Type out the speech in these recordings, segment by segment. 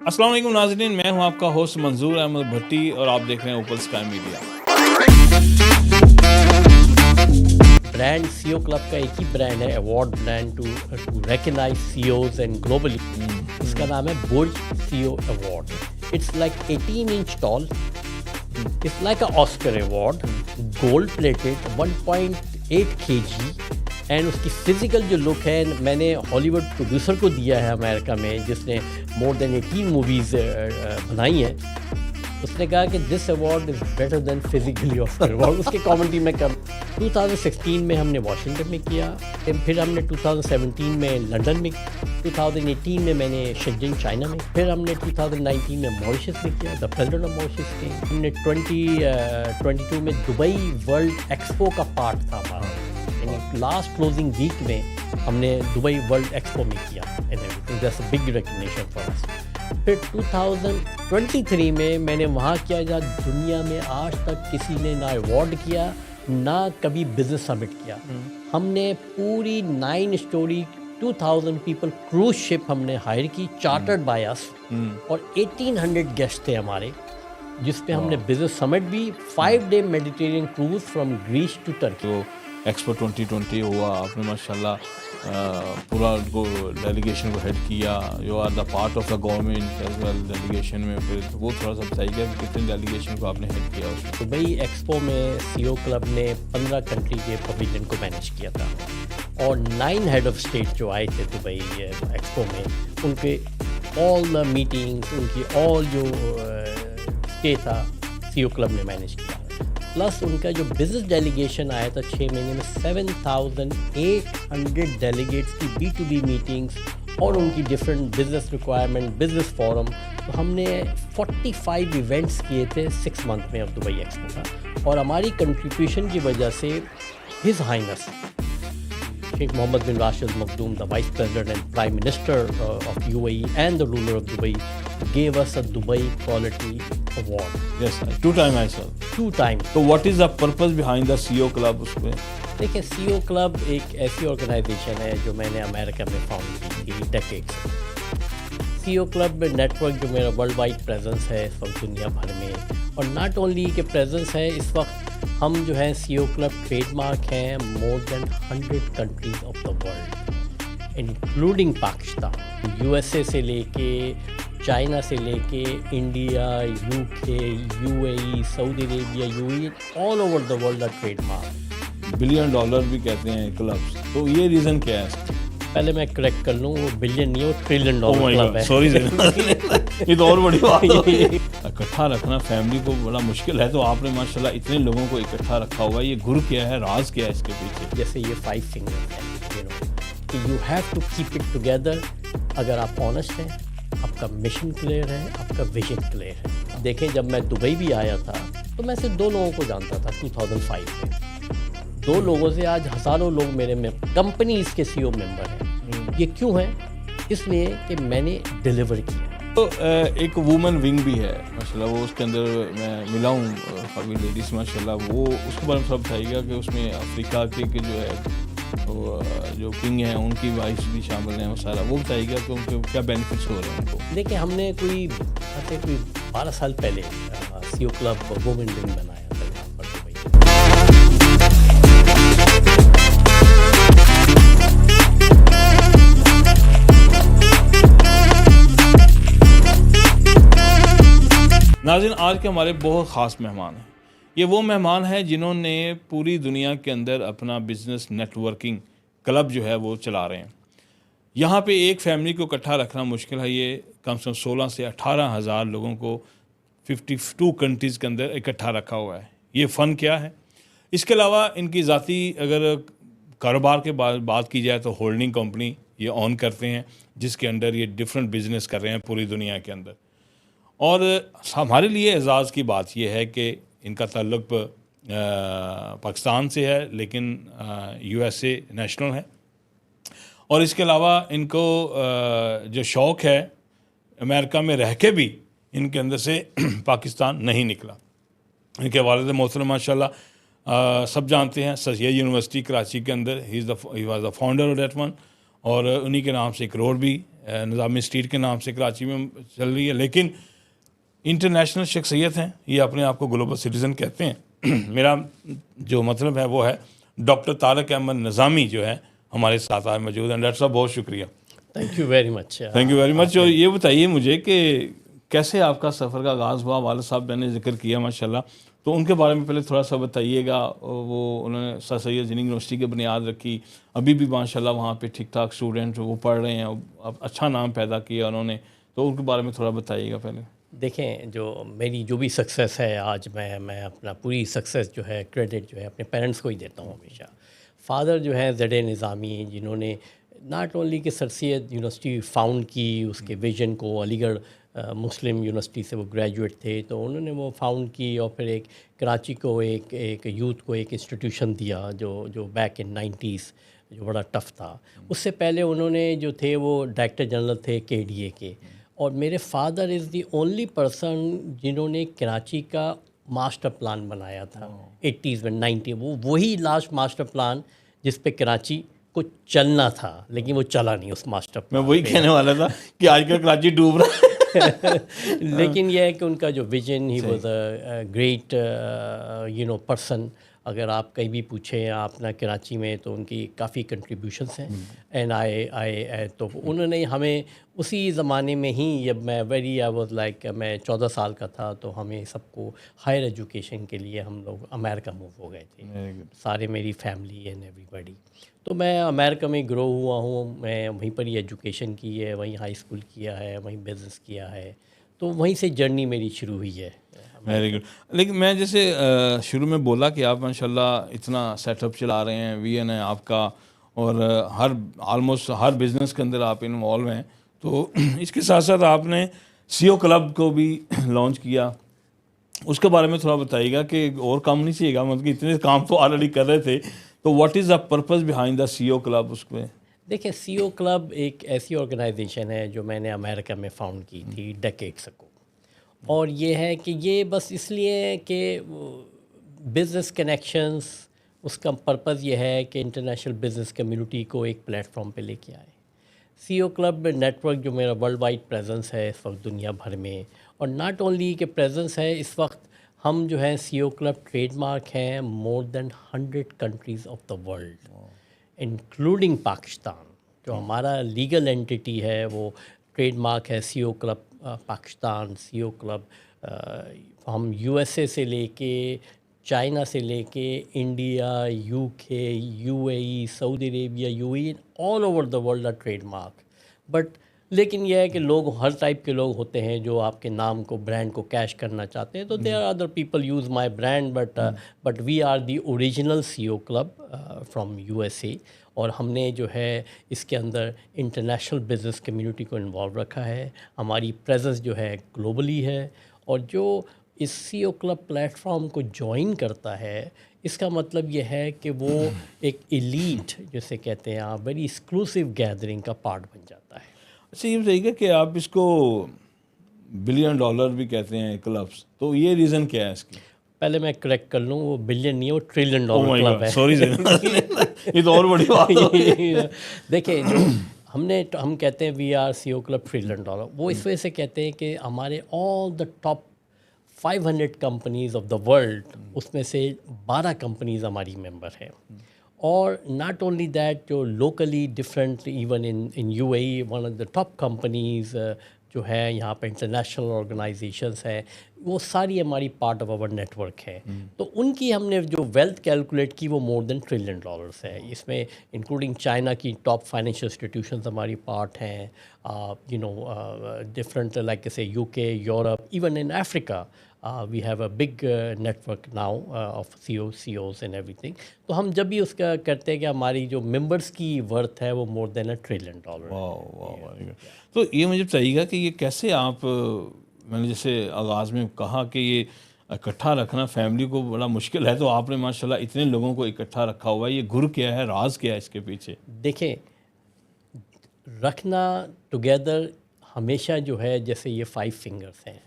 السلام علیکم ناظرین، میں ہوں آپ کا ہوسٹ منظور احمد بھٹی اور آپ دیکھ رہے ہیں اوپن اسکائی میڈیا۔ برانڈ سی او کلب کا ایک ہی برانڈ ہے، award brand to recognise C Os and globally. اس کا نام ہے Burj CEO award. It's like 18 inch tall. It's like an Oscar award, gold plated, 1.8 kg. And اس کی فزیکل جو لک ہے میں نے ہالی ووڈ پروڈیوسر کو دیا ہے امریکہ میں، جس نے مور دین 18 موویز بنائی ہیں۔ اس نے کہا کہ this award is better than physically Oscar award. اس کی کامنٹری میں 2016 میں ہم نے واشنگٹن میں کیا، پھر ہم نے 2017 میں لنڈن میں، 2018 میں میں نے شنجن چائنا میں، پھر ہم نے 2019 میں موریشس میں کیا، دا پریزیڈنٹ آف موریشس کے۔ ہم نے 2022 میں دبئی ورلڈ ایکسپو کا پارٹ تھا ہمارا، یعنی لاسٹ کلوزنگ ویک میں ہم نے دبئی ورلڈ ایکسپو میں کیا، that's a big recognition for us. پھر 2023 میں نے وہاں کیا جہاں دنیا میں آج تک کسی نے نہ ایوارڈ کیا نہ کبھی بزنس سمٹ کیا۔ ہم نے پوری 9 story 2000 پیپل کروز شپ ہم نے ہائر کی، چارٹرڈ بائی اس، اور 1800 گیسٹ تھے ہمارے، جس پہ ہم نے بزنس سمٹ بھی، 5 day Mediterranean cruise from Greece to Turkey. تو ایکسپو 2020 ہوا، آپ نے ماشاءاللہ پورا ڈیلیگیشن کو ہیڈ کیا، you are the part of the government as well delegation میں، پھر وہ تھوڑا سا بتائیے کہ کتنے ڈیلیگیشن کو آپ نے ہیڈ کیا اس میں؟ دبئی ایکسپو میں سی او کلب نے 15 کنٹری کے پویلین کو مینیج کیا تھا، اور 9 ہیڈ آف اسٹیٹ جو آئے تھے دبئی ایکسپو میں، ان کے آل دا میٹنگس، ان کی آل جو اسٹے تھا سی او کلب نے مینیج کیا۔ پلس ان کا جو بزنس ڈیلیگیشن آیا تھا 6 مہینے میں، 7800 ڈیلیگیٹس کی B2B میٹنگس، اور ان کی different business requirement, business forum. تو ہم نے 45 ایونٹس کیے تھے 6 month میں اب دبئی ایکسپو کا، اور ہماری کنٹریبیوشن کی وجہ سے his Hines Sheikh Muhammad bin Rashid Al Maktoum, the Vice President and Prime Minister of UAE and the ruler of Dubai, gave us a Dubai Quality Award. Yes, 2 times I saw. 2 times. So what is the purpose behind the CEO Club اس پہ؟ دیکھیں، سی او club ایک ایسی organization ہے جو میں نے امریکہ میں found کی تھی ڈیکیڈ سے۔ سی او کلب نیٹ ورک جو میرا ورلڈ وائڈ پریزنس ہے اس وقت دنیا بھر میں، اور ناٹ اونلی کہ پریزنس ہے، اس وقت ہم جو ہیں سی او کلب ٹریڈ مارک ہیں more than 100 countries of the world, including Pakistan, U S A سے لے کے چائنا سے لے کے India, U K, U A E, Saudi Arabia, U A, all over the world are trade mark. $1 billion بھی کہتے ہیں کلبس، تو یہ ریزن کیا ہے؟ پہلے میں کریکٹ کر لوں، وہ بلین نہیں، وہ $1 trillion کلب ہے۔ سوری، یہ تو اور بڑی بات ہے۔ اکٹھا رکھنا فیملی کو بڑا مشکل ہے، تو آپ نے ماشاءاللہ اتنے لوگوں کو اکٹھا رکھا ہوا ہے، یہ گر کیا ہے، راز کیا ہے اس کے پیچھے؟ جیسے یہ 5 fingers ہیں، کہ you have to keep it together. اگر آپ آنیسٹ ہیں، آپ کا مشن کلیئر ہے، آپ کا ویژن کلیئر ہے۔ دیکھیں، جب میں دبئی بھی آیا تھا تو میں صرف 2 لوگوں کو جانتا تھا 2005 میں، 2 لوگوں سے آج ہزاروں لوگ میرے میں کمپنیز کے سی او ممبر ہیں۔ یہ کیوں ہے؟ اس لیے کہ میں نے ڈیلیور کیا۔ تو ایک وومن ونگ بھی ہے ماشاءاللہ، وہ اس کے اندر میں ملا ہوں کافی لیڈیز ماشاءاللہ، وہ اس کے بارے میں سب بتائیے گا کہ اس میں افریقہ کے جو ہے وہ جو کنگ ہیں ان کی وائف بھی شامل ہیں، وہ سارا وہ بتائیے گا کہ ان کے کیا بینیفٹس ہو رہے ہیں ان کو۔ دیکھیں، ہم نے کوئی 12 سال پہلے سی او کلب وومن ونگ بنایا تھا یہاں پر دبئی۔ ناظرین، آج کے ہمارے بہت خاص مہمان ہیں۔ یہ وہ مہمان ہیں جنہوں نے پوری دنیا کے اندر اپنا بزنس نیٹ ورکنگ کلب جو ہے وہ چلا رہے ہیں۔ یہاں پہ ایک فیملی کو اکٹھا رکھنا مشکل ہے، یہ کم سے کم 16 سے 18 ہزار لوگوں کو 52 کنٹریز کے اندر اکٹھا رکھا ہوا ہے۔ یہ فن کیا ہے؟ اس کے علاوہ ان کی ذاتی اگر کاروبار کے بات کی جائے تو ہولڈنگ کمپنی یہ آن کرتے ہیں، جس کے اندر یہ ڈفرینٹ بزنس کر رہے ہیں پوری دنیا کے اندر۔ اور ہمارے لیے اعزاز کی بات یہ ہے کہ ان کا تعلق پاکستان سے ہے، لیکن یو ایس اے نیشنل ہے، اور اس کے علاوہ ان کو جو شوق ہے امریکہ میں رہ کے بھی ان کے اندر سے پاکستان نہیں نکلا۔ ان کے والد محترم ماشاءاللہ سب جانتے ہیں، سید یونیورسٹی کراچی کے اندر ہی was the founder of that one, اور انہی کے نام سے ایک روڈ بھی نظامی اسٹریٹ کے نام سے کراچی میں چل رہی ہے، لیکن انٹرنیشنل شخصیت ہیں، یہ اپنے آپ کو گلوبل سٹیزن کہتے ہیں. میرا جو مطلب ہے وہ ہے ڈاکٹر طارق احمد نظامی جو ہے ہمارے ساتھ آج موجود ہیں. ڈاکٹر صاحب بہت شکریہ. Thank you very much. Thank you very مچ. اور یہ بتائیے مجھے کہ کیسے آپ کا سفر کا آغاز ہوا؟ والد صاحب میں نے ذکر کیا ماشاء اللہ، تو ان کے بارے میں پہلے تھوڑا سا بتائیے گا. وہ انہوں نے سر سید زینی یونیورسٹی کی بنیاد رکھی، ابھی بھی ماشاء اللہ وہاں پہ ٹھیک ٹھاک اسٹوڈنٹ وہ پڑھ رہے ہیں، اب اچھا نام پیدا کیا انہوں نے، تو ان کے بارے میں تھوڑا بتائیے گا پہلے. دیکھیں، جو میری جو بھی سکسیس ہے آج، میں اپنا پوری سکسیس جو ہے کریڈٹ جو ہے اپنے پیرنٹس کو ہی دیتا ہوں ہمیشہ. فادر جو ہے زیڈ نظامی، جنہوں نے ناٹ اونلی کہ سر سید یونیورسٹی فاؤنڈ کی، اس کے ویژن کو، علی گڑھ مسلم یونیورسٹی سے وہ گریجویٹ تھے، تو انہوں نے وہ فاؤنڈ کی، اور پھر ایک کراچی کو ایک یوتھ کو ایک انسٹیٹیوشن دیا جو بیک ان 90s جو بڑا ٹف تھا. اس سے پہلے انہوں نے جو تھے وہ ڈائریکٹر جنرل تھے KDA کے. اور میرے father is the only person جنہوں نے کراچی کا ماسٹر پلان بنایا تھا 80s میں 90. وہی لاسٹ ماسٹر پلان جس پہ کراچی کو چلنا تھا، لیکن وہ چلا نہیں اس ماسٹر پلان. میں وہی کہنے والا تھا کہ آج کل کراچی ڈوب رہا ہے. لیکن یہ ہے کہ ان کا جو vision, he was a great person. اگر آپ کہیں بھی پوچھیں آپ نا کراچی میں، تو ان کی کافی کنٹریبیوشنس ہیں. اینڈ تو انہوں نے ہمیں اسی زمانے میں ہی، جب میں آئی واز لائک میں 14 سال کا تھا، تو ہمیں سب کو ہائر ایجوکیشن کے لیے ہم لوگ امریکہ موو ہو گئے تھے، سارے میری فیملی اینڈ ایوری بڈی. تو میں امریکہ میں گرو ہوا ہوں، میں وہیں پر ہی ایجوکیشن کی ہے، وہیں ہائی اسکول کیا ہے، وہیں بزنس کیا ہے، تو وہیں سے جرنی میری شروع ہوئی ہے. Very good. لیکن میں جیسے شروع میں بولا کہ آپ ماشاء اللہ اتنا سیٹ اپ چلا رہے ہیں، وی این ہے آپ کا، اور آلموسٹ ہر بزنس کے اندر آپ انوالو ہیں، تو اس کے ساتھ ساتھ آپ نے CEO کلب کو بھی لانچ کیا. اس کے بارے میں تھوڑا بتائیے گا کہ اور کام نہیں چاہیے گا، مطلب کہ اتنے کام تو آلریڈی کر رہے تھے، تو what is the purpose behind the CEO club? اس میں دیکھیں، CEO کلب ایک ایسی آرگنائزیشن ہے جو میں نے امریکہ میں فاؤنڈ کی تھی ڈیکیڈس اگو. اور یہ ہے کہ یہ بس اس لیے کہ بزنس کنیکشنز، اس کا پرپز یہ ہے کہ انٹرنیشنل بزنس کمیونٹی کو ایک پلیٹ فارم پہ لے کے آئے. CEO کلب نیٹ ورک جو میرا ورلڈ وائڈ پریزنس ہے اس وقت دنیا بھر میں، اور ناٹ اونلی کہ پریزنس ہے، اس وقت ہم جو ہیں CEO کلب ٹریڈ مارک ہیں more than 100 countries of the world, including Pakistan. جو ہمارا لیگل اینٹیٹی ہے وہ ٹریڈ مارک ہے CEO club Pakistan. CEO club ہم USA سے لے کے، چائنا سے لے کے، India, UK، UAE، Saudi Arabia, UAE، all over the world are trade mark. But لیکن یہ ہے کہ لوگ ہر ٹائپ کے لوگ ہوتے ہیں جو آپ کے نام کو، برانڈ کو کیش کرنا چاہتے ہیں، تو there are other people use my brand, but we are the original CEO club from USA. اور ہم نے جو ہے اس کے اندر انٹرنیشنل بزنس کمیونٹی کو انوالو رکھا ہے. ہماری پریزنس جو ہے گلوبلی ہے، اور جو اس CEO کلب پلیٹ فارم کو جوائن کرتا ہے، اس کا مطلب یہ ہے کہ وہ ایک ایلیٹ جسے کہتے ہیں آپ، ویری ایکسکلوسیو گیدرنگ کا پارٹ بن جاتا ہے. اچھا، یہ بتائیے گا کہ آپ اس کو $1 بلین بھی کہتے ہیں کلبس، تو یہ ریزن کیا ہے اس کی؟ پہلے میں کریکٹ کر لوں، وہ بلین نہیں ہے، وہ $1 ٹریلین کلب ہے. سوری یہ تو اور بڑی بات ہے. دیکھیں، جو ہم کہتے ہیں we are CEO club $1 trillion, وہ اس وجہ سے کہتے ہیں کہ ہمارے all the top 500 companies of the world, اس میں سے 12 کمپنیز ہماری ممبر ہیں. اور ناٹ اونلی دیٹ، جو locally different, even in UAE one of the top companies جو ہے یہاں پہ انٹرنیشنل آرگنائزیشنس ہیں، وہ ساری ہماری part of our network ہے. تو ان کی ہم نے جو ویلتھ کیلکولیٹ کی وہ مور دین $1 ٹریلین ہے. اس میں انکلوڈنگ چائنا کی ٹاپ فائنینشیل انسٹیٹیوشنز ہماری پارٹ ہیں، ڈفرنٹ لائک سے UK، Europe, even in Africa. We have a big network now of CEOs and everything. تو ہم جب بھی اس کا کرتے ہیں کہ ہماری جو ممبرس کی ورتھ ہے وہ مور دین $1 ٹریلین. تو یہ مجھے بتائیے گا کہ یہ کیسے آپ، میں نے جیسے آغاز میں کہا کہ یہ اکٹھا رکھنا فیملی کو بڑا مشکل ہے، تو آپ نے ماشاءاللہ اتنے لوگوں کو اکٹھا رکھا ہوا ہے، یہ گر کیا ہے، راز کیا ہے اس کے پیچھے؟ دیکھیں، رکھنا ٹوگیدر ہمیشہ جو ہے، جیسے یہ 5 فنگرس ہیں،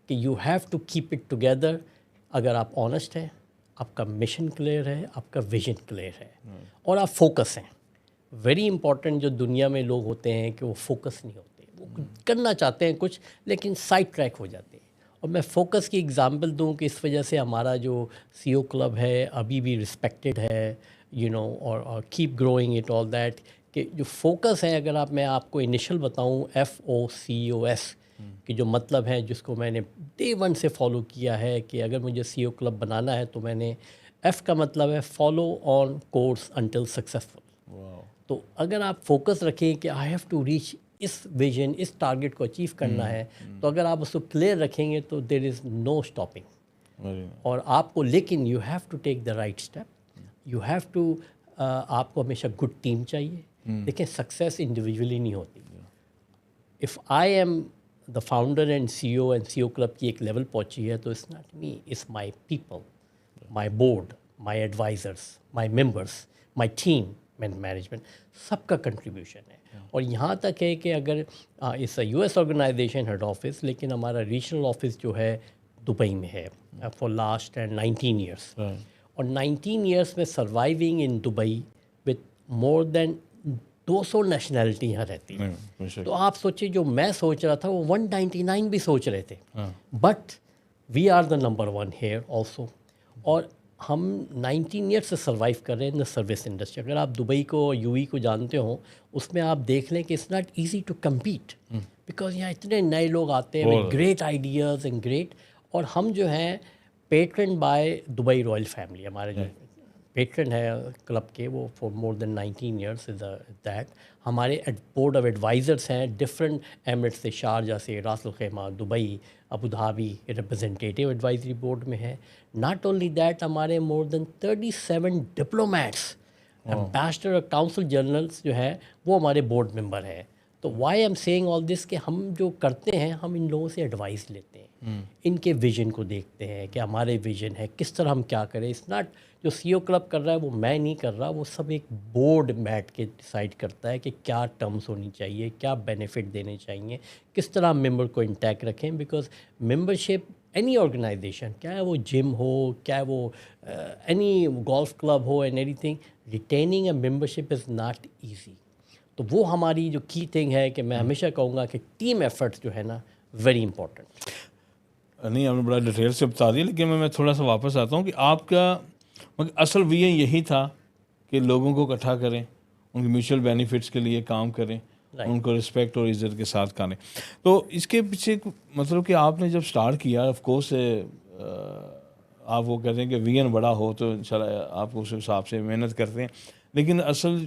کہ you have to keep it together. اگر آپ آنیسٹ ہیں، آپ کا مشن کلیئر ہے، آپ کا ویژن کلیئر ہے، اور آپ فوکس ہیں. ویری امپورٹنٹ جو دنیا میں لوگ ہوتے ہیں کہ وہ فوکس نہیں ہوتے, وہ کرنا چاہتے ہیں کچھ لیکن سائڈ ٹریک ہو جاتے ہیں. اور میں فوکس کی اگزامپل دوں کہ اس وجہ سے ہمارا جو سی او کلب ہے ابھی بھی رسپیکٹڈ ہے, اور cap growing it all that, کہ جو فوکس ہے, اگر میں آپ کو انیشل بتاؤں FOCOS کہ جو مطلب ہے جس کو میں نے ڈے ون سے فالو کیا ہے کہ اگر مجھے سی او کلب بنانا ہے تو میں نے F کا مطلب ہے follow on course until successful. تو اگر آپ فوکس رکھیں کہ آئی ہیو ٹو ریچ اس ویژن, اس ٹارگیٹ کو اچیو کرنا ہے, تو اگر آپ اس کو کلیئر رکھیں گے تو دیر از نو اسٹاپنگ. اور آپ کو لیکن you have to take the right step, you have to, آپ کو ہمیشہ گڈ ٹیم چاہیے. دیکھیں سکسیس انڈیویجولی نہیں ہوتی. If I am the founder and C O club کی ایک لیول پہنچی ہے تو it's not me, it's my people, my board, my advisors, my members, my team management, سب کا کنٹریبیوشن ہے. اور یہاں تک ہے کہ اگر اس US آرگنائزیشن ہیڈ آفس, لیکن ہمارا ریجنل آفس جو ہے دبئی میں ہے فار لاسٹ 19 ایئرس. اور 19 ایئرس میں surviving in Dubai with more than 200 nationality یہاں رہتی ہیں. تو آپ سوچیں جو میں سوچ رہا تھا وہ 199 بھی سوچ رہے تھے, but we are the number 1 here also. اور ہم 19 ایئر سے سروائیو کر رہے ہیں ان دا سروس انڈسٹری. اگر آپ دبئی کو, UAE کو جانتے ہوں, اس میں آپ دیکھ لیں کہ it's not easy to compete, because یہاں اتنے نئے لوگ آتے ہیں with great ideas and great. اور ہم جو ہیں patron by Dubai royal family, ہمارے جو پیٹرن ہے کلب کے وہ for more than 19 years is that. ہمارے بورڈ آف ایڈوائزرس ہیں ڈفرینٹ ایمریٹ سے, شارجہ سے, Ras Al Khaimah, Dubai, Abu Dhabi representative advisory board میں ہے. ناٹ اونلی دیٹ, ہمارے مور دین 37 ڈپلومیٹس, امبیسڈر اور کاؤنسل جنرلس جو ہے وہ ہمارے بورڈ ممبر ہیں. تو وائی ایم سیئنگ آل دس کہ ہم جو کرتے ہیں ہم ان لوگوں سے ایڈوائز لیتے ہیں, ان کے ویژن کو دیکھتے ہیں کہ ہمارے ویژن ہے کس طرح ہم کیا کریں. اٹس ناٹ جو سی او کلب کر رہا ہے وہ میں نہیں کر رہا, وہ سب ایک بورڈ بیٹھ کے ڈیسائیڈ کرتا ہے کہ کیا ٹرمز ہونی چاہیے, کیا بینیفٹ دینے چاہیے, کس طرح ہم ممبر کو انٹیک رکھیں. بیکاز ممبرشپ اینی آرگنائزیشن, کیا ہے وہ جم ہو, کیا ہے وہ any golf club who and any thing, retaining a membership is not easy. تو وہ ہماری جو کی تھنگ ہے کہ میں ہمیشہ کہوں گا کہ ٹیم ایفرٹس جو ہے نا ویری امپورٹنٹ. نہیں آپ نے بڑا ڈیٹیل سے بتا دیا, لیکن میں تھوڑا سا واپس آتا ہوں کہ آپ کا اصل ویژن یہی تھا کہ لوگوں کو اکٹھا کریں, ان کے میوچل بینیفٹس کے لیے کام کریں, ان کو رسپیکٹ اور عزت کے ساتھ کریں. تو اس کے پیچھے مطلب کہ آپ نے جب سٹارٹ کیا, آف کورس آپ وہ کہتے ہیں کہ ویژن بڑا ہو تو انشاءاللہ آپ اس حساب سے محنت کرتے ہیں, لیکن اصل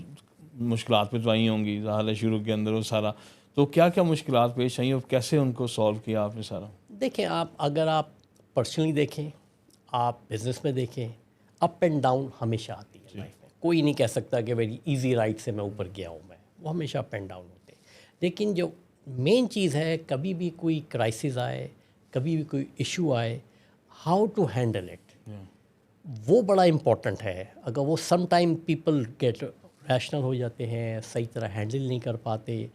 مشکلات پہ تو آئی ہوں گی ظاہر ہے شروع کے اندر وہ سارا. تو کیا کیا مشکلات پیش آئیں اور کیسے ان کو سالو کیا آپ نے سارا؟ دیکھیں اگر آپ پرسنلی دیکھیں, آپ بزنس میں دیکھیں, اپ اینڈ ڈاؤن ہمیشہ آتی ہے لائف میں. کوئی نہیں کہہ سکتا کہ ویری ایزی رائٹ سے میں اوپر گیا ہوں, وہ ہمیشہ اپ اینڈ ڈاؤن ہوتے ہیں. لیکن جو مین چیز ہے, کبھی بھی کوئی کرائسس آئے, کبھی بھی کوئی ایشو آئے, ہاؤ ٹو ہینڈل اٹ, وہ بڑا امپورٹنٹ ہے. اگر وہ some time people get rational ہو جاتے ہیں, صحیح طرح ہینڈل نہیں کر پاتے,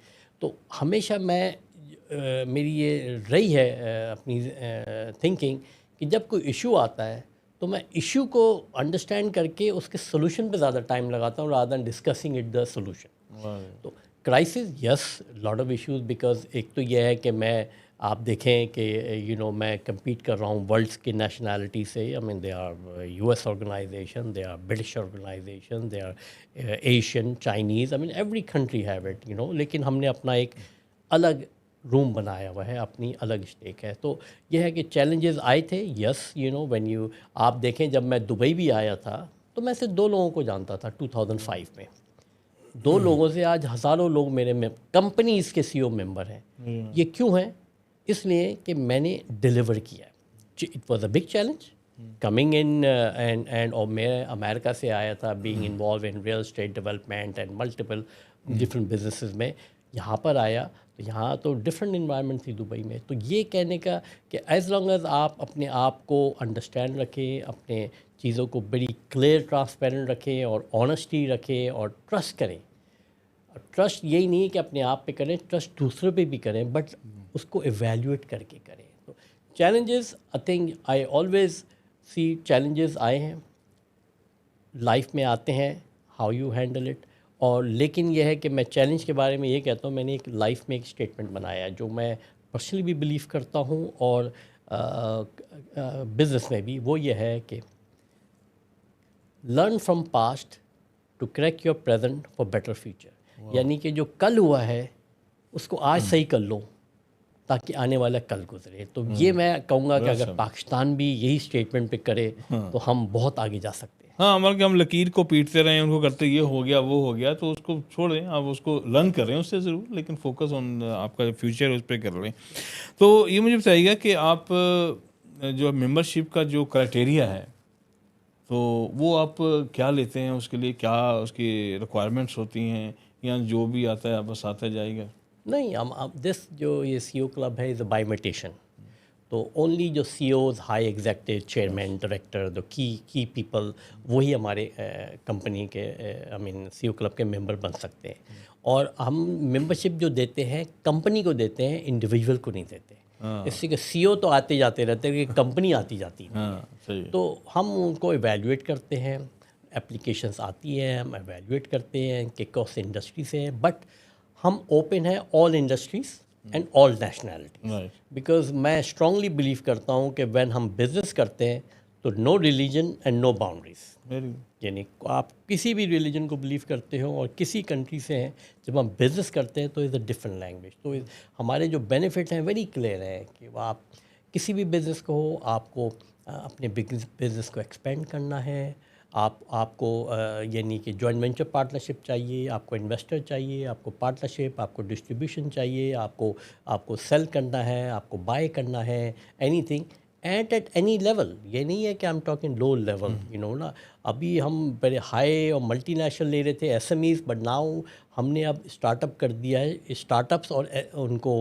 تو ہمیشہ میری یہ رہی ہے اپنی تھنکنگ کہ جب کوئی ایشو آتا ہے تو میں ایشو کو انڈرسٹینڈ کر کے اس کے سولوشن پہ زیادہ ٹائم لگاتا ہوں rather than discussing it the solution. تو crisis yes lot of issues, because ایک تو یہ ہے کہ آپ دیکھیں کہ میں کمپیٹ کر رہا ہوں ورلڈس کی نیشنلٹی سے. I mean they are US organisation, they are British organisation, they are Asian, Chinese, I mean every country have it لیکن ہم نے اپنا ایک الگ روم بنایا ہوا ہے, اپنی الگ اسٹیک ہے. تو یہ ہے کہ چیلنجز آئے تھے یس, وین آپ دیکھیں جب میں دبئی بھی آیا تھا تو میں صرف 2 لوگوں کو جانتا تھا 2005 میں. 2 لوگوں سے آج ہزاروں لوگ میرے کمپنیز کے CEO ممبر ہیں. یہ کیوں ہیں؟ اس لیے کہ میں نے ڈیلیور کیا. It was a big challenge coming in and اور میں امریکہ سے آیا تھا, being involve in real estate development and multiple different businesses میں. یہاں پر آیا تو یہاں تو ڈفرینٹ انوائرمنٹ تھی دبئی میں. تو یہ کہنے کا کہ ایز لانگ ایز آپ اپنے آپ کو انڈرسٹینڈ رکھیں, اپنے چیزوں کو بڑی کلیئر ٹرانسپیرنٹ رکھیں اور آنیسٹی رکھیں اور ٹرسٹ کریں. ٹرسٹ یہی نہیں کہ اپنے آپ پہ کریں, ٹرسٹ دوسرے پہ بھی کریں, بٹ اس کو ایویلیویٹ کر کے کریں. تو challenges I think I always see challenges آئے ہیں لائف میں, آتے ہیں, ہاؤ یو ہینڈل اٹ. اور لیکن یہ ہے کہ میں چیلنج کے بارے میں یہ کہتا ہوں، میں نے ایک لائف میں ایک اسٹیٹمنٹ بنایا ہے جو میں پرسنلی بھی بلیو کرتا ہوں اور بزنس میں بھی، وہ یہ ہے کہ learn from past to crack your present for better future. یعنی کہ جو کل ہوا ہے اس کو آج صحیح کر لو تاکہ آنے والا کل گزرے. تو یہ میں کہوں گا کہ اگر پاکستان بھی یہی اسٹیٹمنٹ پہ کرے تو ہم بہت آگے جا سکتے ہیں. ہاں، بلکہ ہم لکیر کو پیٹتے رہیں، ان کو کرتے یہ ہو گیا وہ ہو گیا، تو اس کو چھوڑ دیں، آپ اس کو لرن کر رہے ہیں اس سے ضرور، لیکن فوکس آن آپ کا فیوچر اس پہ کر رہے ہیں. تو یہ مجھے بتائیے گا کہ آپ جو ممبر شپ کا جو کرائٹیریا ہے تو وہ آپ کیا لیتے ہیں، اس کے لیے کیا اس کی ریکوائرمنٹس ہوتی ہیں، یا جو بھی آتا ہے بس آتا جائے گا؟ نہیں، ہم دس جو یہ سی او کلب ہے از اے بائیومیٹیشن. تو اونلی جو C Os, high executive, chairman, director, جو کی پیپل، وہی ہمارے کمپنی کے سی او کلب کے ممبر بن سکتے ہیں. اور ہم ممبرشپ جو دیتے ہیں کمپنی کو دیتے ہیں، انڈیویجول کو نہیں دیتے. اس سے کہ سی او تو آتے جاتے رہتے ہیں، کہ کمپنی آتی جاتی ہے. ہاں صحیح. تو ہم ان کو ایویلیویٹ کرتے ہیں، اپلیکیشنس آتی ہیں، ہم ایویلیویٹ کرتے ہیں کہ کون سے انڈسٹری سے ہیں. بٹ ہم اوپن ہیں all industries and all nationalities, because میں اسٹرانگلی بلیو کرتا ہوں کہ وین ہم بزنس کرتے ہیں تو no religion and no boundaries. یعنی آپ کسی بھی ریلیجن کو بلیو کرتے ہو اور کسی کنٹری سے ہیں، جب ہم بزنس کرتے ہیں تو از اے ڈفرنٹ لینگویج. تو ہمارے جو بینیفٹ ہیں ویری کلیئر ہیں کہ وہ آپ کسی بھی بزنس کو ہو، آپ کو اپنے بزنس کو ایکسپینڈ کرنا ہے، آپ کو یعنی کہ جوائنٹ وینچر پارٹنرشپ چاہیے، آپ کو انویسٹر چاہیے، آپ کو پارٹنرشپ، آپ کو ڈسٹریبیوشن چاہیے، آپ کو سیل کرنا ہے، آپ کو بائی کرنا ہے، anything at any level. یہ نہیں ہے کہ ہم ٹاکنگ لو لیول، نا. ابھی ہم بڑے ہائی اور ملٹی نیشنل لے رہے تھے S M Es, but now ہم نے اب اسٹارٹ اپ کر دیا ہے. اسٹارٹ اپس اور ان کو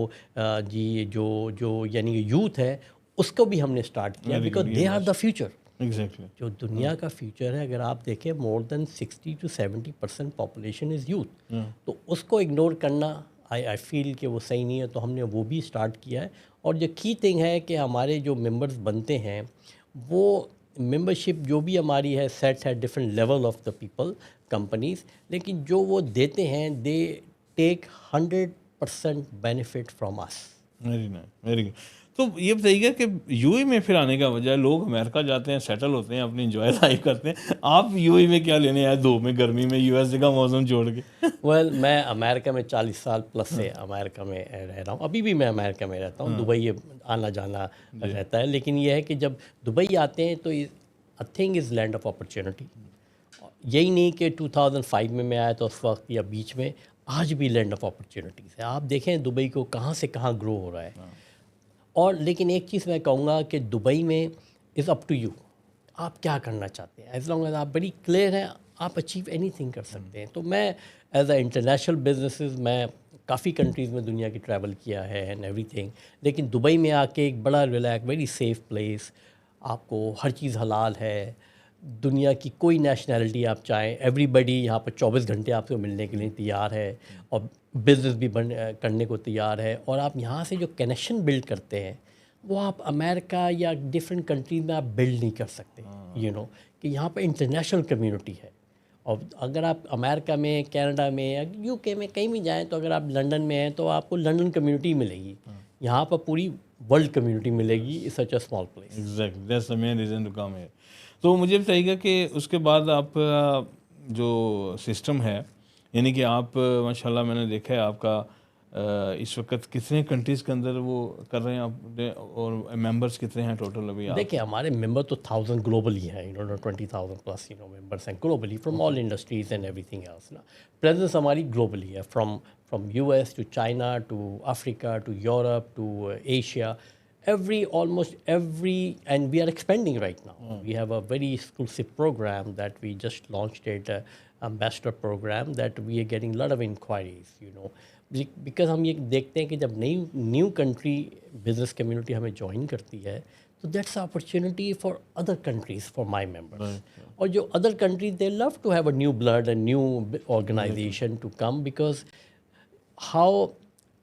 جی جو یعنی کہ یوتھ ہے اس کو بھی ہم نے اسٹارٹ کیا، because they are the future. Exactly. جو دنیا کا فیوچر ہے، اگر آپ دیکھیں more than 60 to 70% population is youth. تو اس کو اگنور کرنا آئی فیل کہ وہ صحیح نہیں ہے. تو ہم نے وہ بھی اسٹارٹ کیا ہے. اور جو کی تھنگ ہے کہ ہمارے جو ممبرز بنتے ہیں وہ ممبرشپ جو بھی ہماری ہے سیٹ ہے different level of the people companies, لیکن جو وہ دیتے ہیں they take 100% benefit from us. Very nice, very good. تو یہ بتائیے گا کہ یو اے میں پھر آنے کا وجہ، لوگ امریکہ جاتے ہیں، سیٹل ہوتے ہیں، اپنی انجوائے لائف کرتے ہیں، آپ یو اے میں کیا لینے آئے دو میں، گرمی میں، یو ایس اے کا موسم چھوڑ کے؟ ویل میں امریکہ میں 40 سال پلس سے امریکہ میں رہ رہا ہوں، ابھی بھی میں امریکہ میں رہتا ہوں. دبئی آنا جانا رہتا ہے. لیکن یہ ہے کہ جب دبئی آتے ہیں تو I think is land of opportunity. یہی نہیں کہ 2005 میں آیا تو اس وقت یا بیچ میں، آج بھی لینڈ آف اپرچونیٹیز ہے. آپ دیکھیں دبئی کو کہاں سے کہاں گرو ہو رہا ہے. اور لیکن ایک چیز میں کہوں گا کہ دبئی میں از اپ ٹو یو، آپ کیا کرنا چاہتے ہیں. ایز لانگ ایز آپ بڑی کلیئر ہیں، آپ اچیو اینی تھنگ کر سکتے ہیں. تو میں ایز اے انٹرنیشنل بزنسز میں کافی کنٹریز میں دنیا کی ٹریول کیا ہے اینڈ ایوری تھنگ، لیکن دبئی میں آ کے ایک بڑا ریلیکس، ویری سیف پلیس. آپ کو ہر چیز حلال ہے، دنیا کی کوئی نیشنلٹی آپ چاہیں، ایوری بڈی یہاں پر 24 گھنٹے آپ کو ملنے کے لیے تیار ہے، اور بزنس بھی کرنے کو تیار ہے. اور آپ یہاں سے جو کنیکشن بلڈ کرتے ہیں وہ آپ امریکہ یا ڈفرینٹ کنٹریز میں آپ بلڈ نہیں کر سکتے. کہ یہاں پہ انٹرنیشنل کمیونٹی ہے. اور اگر آپ امریکہ میں، کینیڈا میں، یو کے میں کہیں بھی جائیں، تو اگر آپ لنڈن میں ہیں تو آپ کو لنڈن کمیونٹی ملے گی. یہاں پر پوری ورلڈ کمیونٹی ملے گی. Such a small place. Exactly, that's the main reason to come here. تو مجھے بتائیے گا کہ اس کے بعد آپ جو سسٹم ہے، یعنی کہ آپ ماشاء اللہ میں نے دیکھا ہے آپ کا اس وقت کتنے کنٹریز کے اندر وہ کر رہے ہیں آپ، اور ممبرس کتنے ہیں ٹوٹل ابھی آپ؟ دیکھیں ہمارے ممبر تو 1000 گلوبلی ہیں، 20,000 پلس ممبرس ہیں globally from all industries and everything else. Presence ہماری گلوبلی ہے، from U S to China to Africa to Europe to Asia. Almost every, and we are expanding right now. We have a very exclusive program that we just launched it, ambassador program, that we are getting a lot of inquiries, because ہم یہ دیکھتے ہیں کہ جب new country business community ہمیں join کرتی ہے تو that's opportunity for other countries, for my members. اور جو other countries they love to have a new blood and new organization to come, because how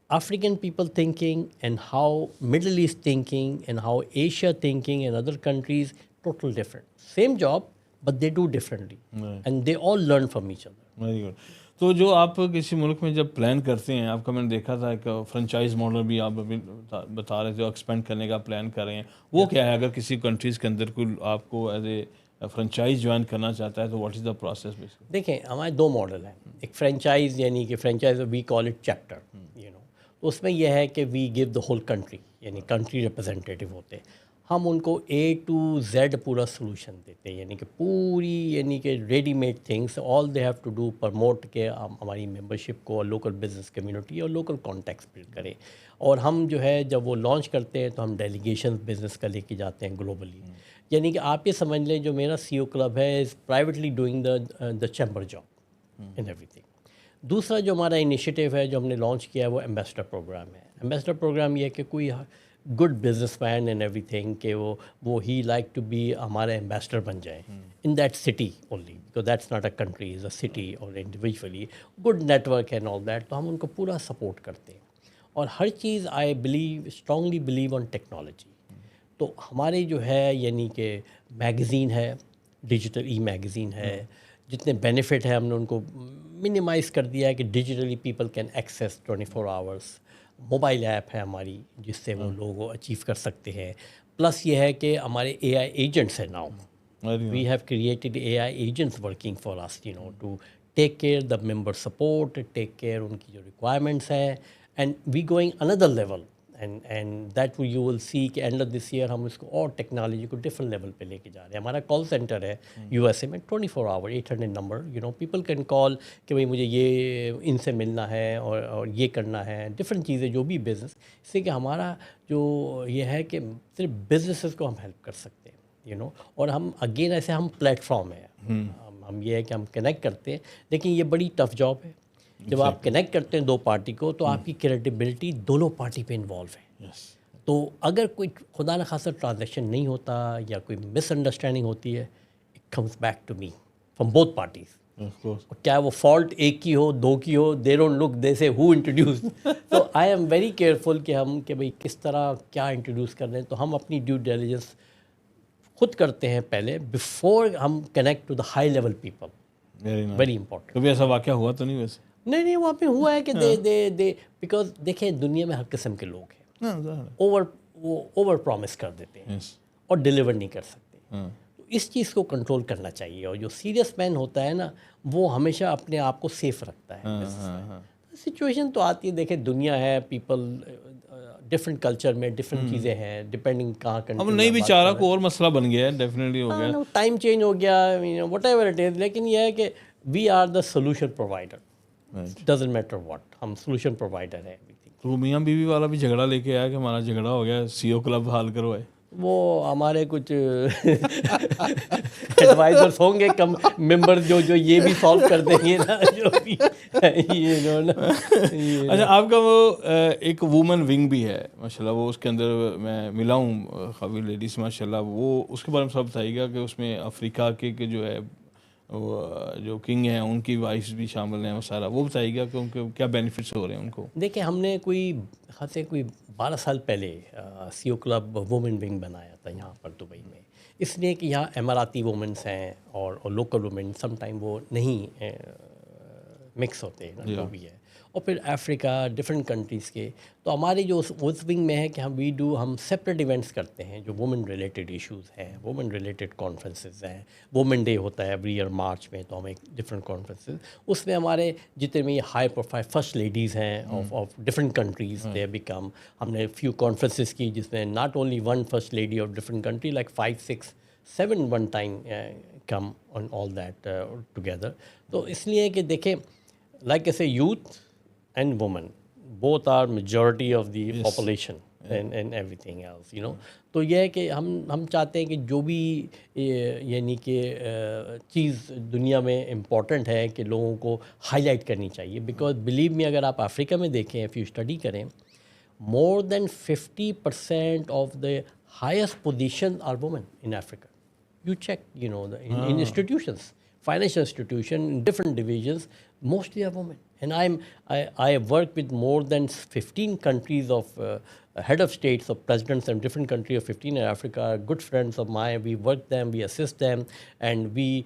African people thinking and how Middle East thinking and how Asia thinking and other countries, total different. Same job, but they do differently. And they all learn from each other. Very good. تو جو آپ کسی ملک میں جب plan کرتے ہیں، آپ کا میں نے دیکھا تھا ایک فرنچائز ماڈل بھی آپ ابھی بتا رہے تھے، ایکسپینڈ کرنے کا پلان کر رہے ہیں، وہ کیا ہے؟ اگر کسی کنٹریز کے اندر کوئی آپ کو ایز اے فرنچائز جوائن کرنا چاہتا ہے تو what is the process basically? دیکھیں ہمارے دو ماڈل ہیں. ایک فرینچائز، یعنی کہ franchise we call it chapter, تو اس میں یہ ہے کہ we give the whole country, یعنی کنٹری ریپرزینٹیو ہوتے ہیں. ہم ان کو A to Z پورا سولوشن دیتے ہیں، یعنی کہ پوری، یعنی کہ ready made things, all they have to do promote کہ ہماری ممبرشپ کو لوکل بزنس کمیونٹی اور لوکل کانٹیکٹس بلڈ کریں. اور ہم جو ہے جب وہ لانچ کرتے ہیں تو ہم ڈیلیگیشن بزنس کا لے کے جاتے ہیں گلوبلی. یعنی کہ آپ یہ سمجھ لیں جو میرا CO کلب ہے is privately doing the chamber job in every thing. دوسرا جو ہمارا انیشیٹو ہے جو ہم نے لانچ کیا ہے وہ ایمبیسڈر پروگرام ہے. ایمبیسڈر پروگرام یہ ہے کہ کوئی good businessman and everything کہ وہ ہی لائک ٹو بی ہمارا ایمبیسڈر بن جائیں in that city only, because that's not a country, is a city اور individually good network and all that. تو ہم ان کو پورا سپورٹ کرتے ہیں. اور ہر چیز I believe, strongly believe on technology. تو ہمارے جو ہے یعنی کہ میگزین ہے، ڈیجیٹل ای میگزین ہے، جتنے بینیفٹ ہیں ہم نے ان کو منیمائز کر دیا ہے کہ digitally people can access 24 hours. Mobile app ہے ہماری جس سے وہ لوگ اچیو کر سکتے ہیں. پلس یہ ہے کہ ہمارے AI ایجنٹس ہیں now. We have created AI agents working for us to take care the member support, take care ان کی جو ریکوائرمنٹس ہیں. اینڈ وی گوئنگ اندر level and that you will see کہ اینڈ آف دس ایئر ہم اس کو اور technology کو ڈفرنٹ لیول پہ لے کے جا رہے ہیں. ہمارا کال سینٹر ہے USA میں 24 آور 800 نمبر، پیپل کین کال کہ بھائی مجھے یہ ان سے ملنا ہے اور یہ کرنا ہے، ڈفرینٹ چیزیں جو بھی بزنس. اس سے کہ ہمارا جو یہ ہے کہ صرف بزنسز کو ہم ہیلپ کر سکتے ہیں اور ہم اگین ایسے ہم پلیٹ فارم ہے. ہم یہ ہے کہ ہم کنیکٹ کرتے ہیں، لیکن یہ بڑی ٹف جاب ہے. جب آپ کنیکٹ کرتے ہیں دو پارٹی کو تو آپ کی کریڈیبلٹی دونوں پارٹی پہ انوالو ہے. تو اگر کوئی خدا نخواستہ ٹرانزیکشن نہیں ہوتا یا کوئی مس انڈرسٹینڈنگ ہوتی ہے، it comes back to me from both parties. کیا وہ فالٹ ایک کی ہو، دو کی ہو، دے ڈونٹ لک، دے سے ہو انٹروڈیوس. تو آئی ایم ویری کیئرفل کہ بھائی کس طرح کیا انٹروڈیوس کر رہے ہیں. تو ہم اپنی ڈیو ڈیلیجنس خود کرتے ہیں پہلے بفور ہم connect to the high level people. Very important. کبھی ایسا واقعہ ہوا تو نہیں ویسے؟ نہیں وہاں پہ ہوا ہے کہ دے بیکاز دیکھیں دنیا میں ہر قسم کے لوگ ہیں. اوور پرومس کر دیتے ہیں اور ڈیلیور نہیں کر سکتے. تو اس چیز کو کنٹرول کرنا چاہیے. اور جو سیریس مین ہوتا ہے نا وہ ہمیشہ اپنے آپ کو سیف رکھتا ہے. سچویشن تو آتی ہے، دیکھیں دنیا ہے، پیپل ڈفرینٹ کلچر میں ڈفرینٹ چیزیں ہیں ڈپینڈنگ کہاں کنٹری. اب نہیں بھی چارہ کو اور مسئلہ بن گیا ہے، ڈیفینیٹلی ہو گیا، ٹائم چینج ہو گیا، وٹ ایور اٹ از. لیکن یہ ہے کہ we are the solution provider. Doesn't matter what, ہم سولوشن پرووائڈر ہیں. تو میاں بیوی والا بھی جھگڑا لے کے آیا کہ ہمارا جھگڑا ہو گیا، CO کلب حال کروائے. وہ ہمارے کچھ ایڈوائزرس ہوں گے کم ممبر جو یہ بھی سالو کر دیں گے نا جو بھی اچھا آپ کا وہ ایک وومن ونگ بھی ہے ماشاء اللہ، وہ اس کے اندر میں ملا ہوں کافی لیڈیز ماشاء اللہ. وہ اس کے بارے میں سب بتائیے گا کہ اس میں افریقہ کے جو ہے جو کنگ ہیں ان کی وائفز بھی شامل ہیں، وہ سارا وہ بتائیے گا کہ ان کے کیا بینیفٹس ہو رہے ہیں ان کو. دیکھیں ہم نے کوئی 12 سال پہلے CO کلب وومن ونگ بنایا تھا یہاں پر دبئی میں، اس لیے کہ یہاں اماراتی وومنس ہیں اور لوکل وومن سم ٹائم وہ نہیں مکس ہوتے ہیں جو بھی ہے. اور پھر افریقہ ڈفرینٹ کنٹریز کے. تو ہمارے جو اس ونگ میں ہے کہ ہم سپریٹ ایونٹس کرتے ہیں جو وومن ریلیٹڈ ایشوز ہیں، وومن ریلیٹڈ کانفرنسز ہیں. وومن ڈے ہوتا ہے ایوری ایئر مارچ میں، تو ہم ایک ڈفرینٹ کانفرنسز اس میں ہمارے جتنے بھی ہائی پروفائل فرسٹ لیڈیز ہیں of different countries they become. ہم نے فیو کانفرنسز کی جس میں not only one first lady of different country, like 5, 6, 7 one time come on all that together. تو اس لیے کہ دیکھیں لائک ایسے youth and women both are majority of the population and everything else تو یہ ہے کہ ہم چاہتے ہیں کہ جو بھی یعنی کہ چیز دنیا میں امپورٹنٹ ہے کہ لوگوں کو ہائی لائٹ کرنی چاہیے. بیکاز بلیو می اگر آپ افریقہ میں دیکھیں، if you اسٹڈی کریں، more than 50% of the highest positions are women in Africa. You check in institutions, financial institutions, in different divisions, mostly are women. And I work with more than 15 countries of head of states, of presidents and different countries of 15 in Africa are good friends of mine. We work them, we assist them, and we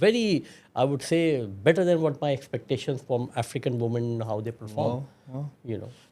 very, I would say, better than what my expectations from African women, how they perform, you know.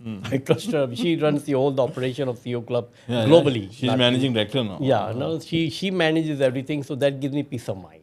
I trust her. She runs the whole operation of CEO Club globally. She's managing director now. Yeah, no, she manages everything, so that gives me peace of mind.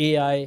AI,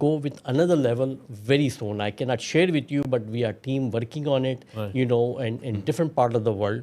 go with another level very soon. I cannot share with you, but we are team working on it, you know, and in different part of the world,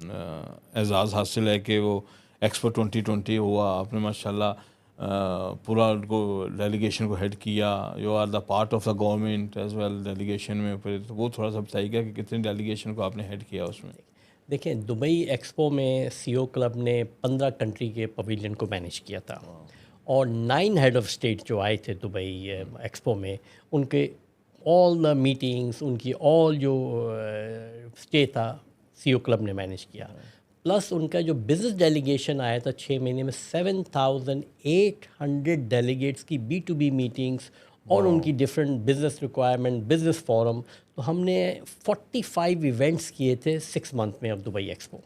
اعزاز حاصل ہے کہ وہ expo 2020 ہوا، آپ نے ماشاءاللہ پورا کو ڈیلیگیشن کو ہیڈ کیا. You are the part of the government as well delegation میں. پھر وہ تھوڑا سا بتائیے گا کہ کتنے ڈیلیگیشن کو آپ نے ہیڈ کیا اس میں؟ دیکھیں دبئی ایکسپو میں سی او کلب نے 15 کنٹری کے پویلین کو مینیج کیا تھا، اور 9 ہیڈ آف اسٹیٹ جو آئے تھے دبئی ایکسپو میں، ان کے آل دا میٹنگس، ان کی آل جو اسٹے تھا سی او کلب نے مینیج کیا. پلس ان کا جو بزنس ڈیلیگیشن آیا تھا 6 مہینے میں 7,800 ڈیلیگیٹس کی B2B میٹنگس اور ان کی different business requirement, business forum. تو ہم نے 45 ایونٹس کیے تھے 6 منتھ میں اب دبئی ایکسپو.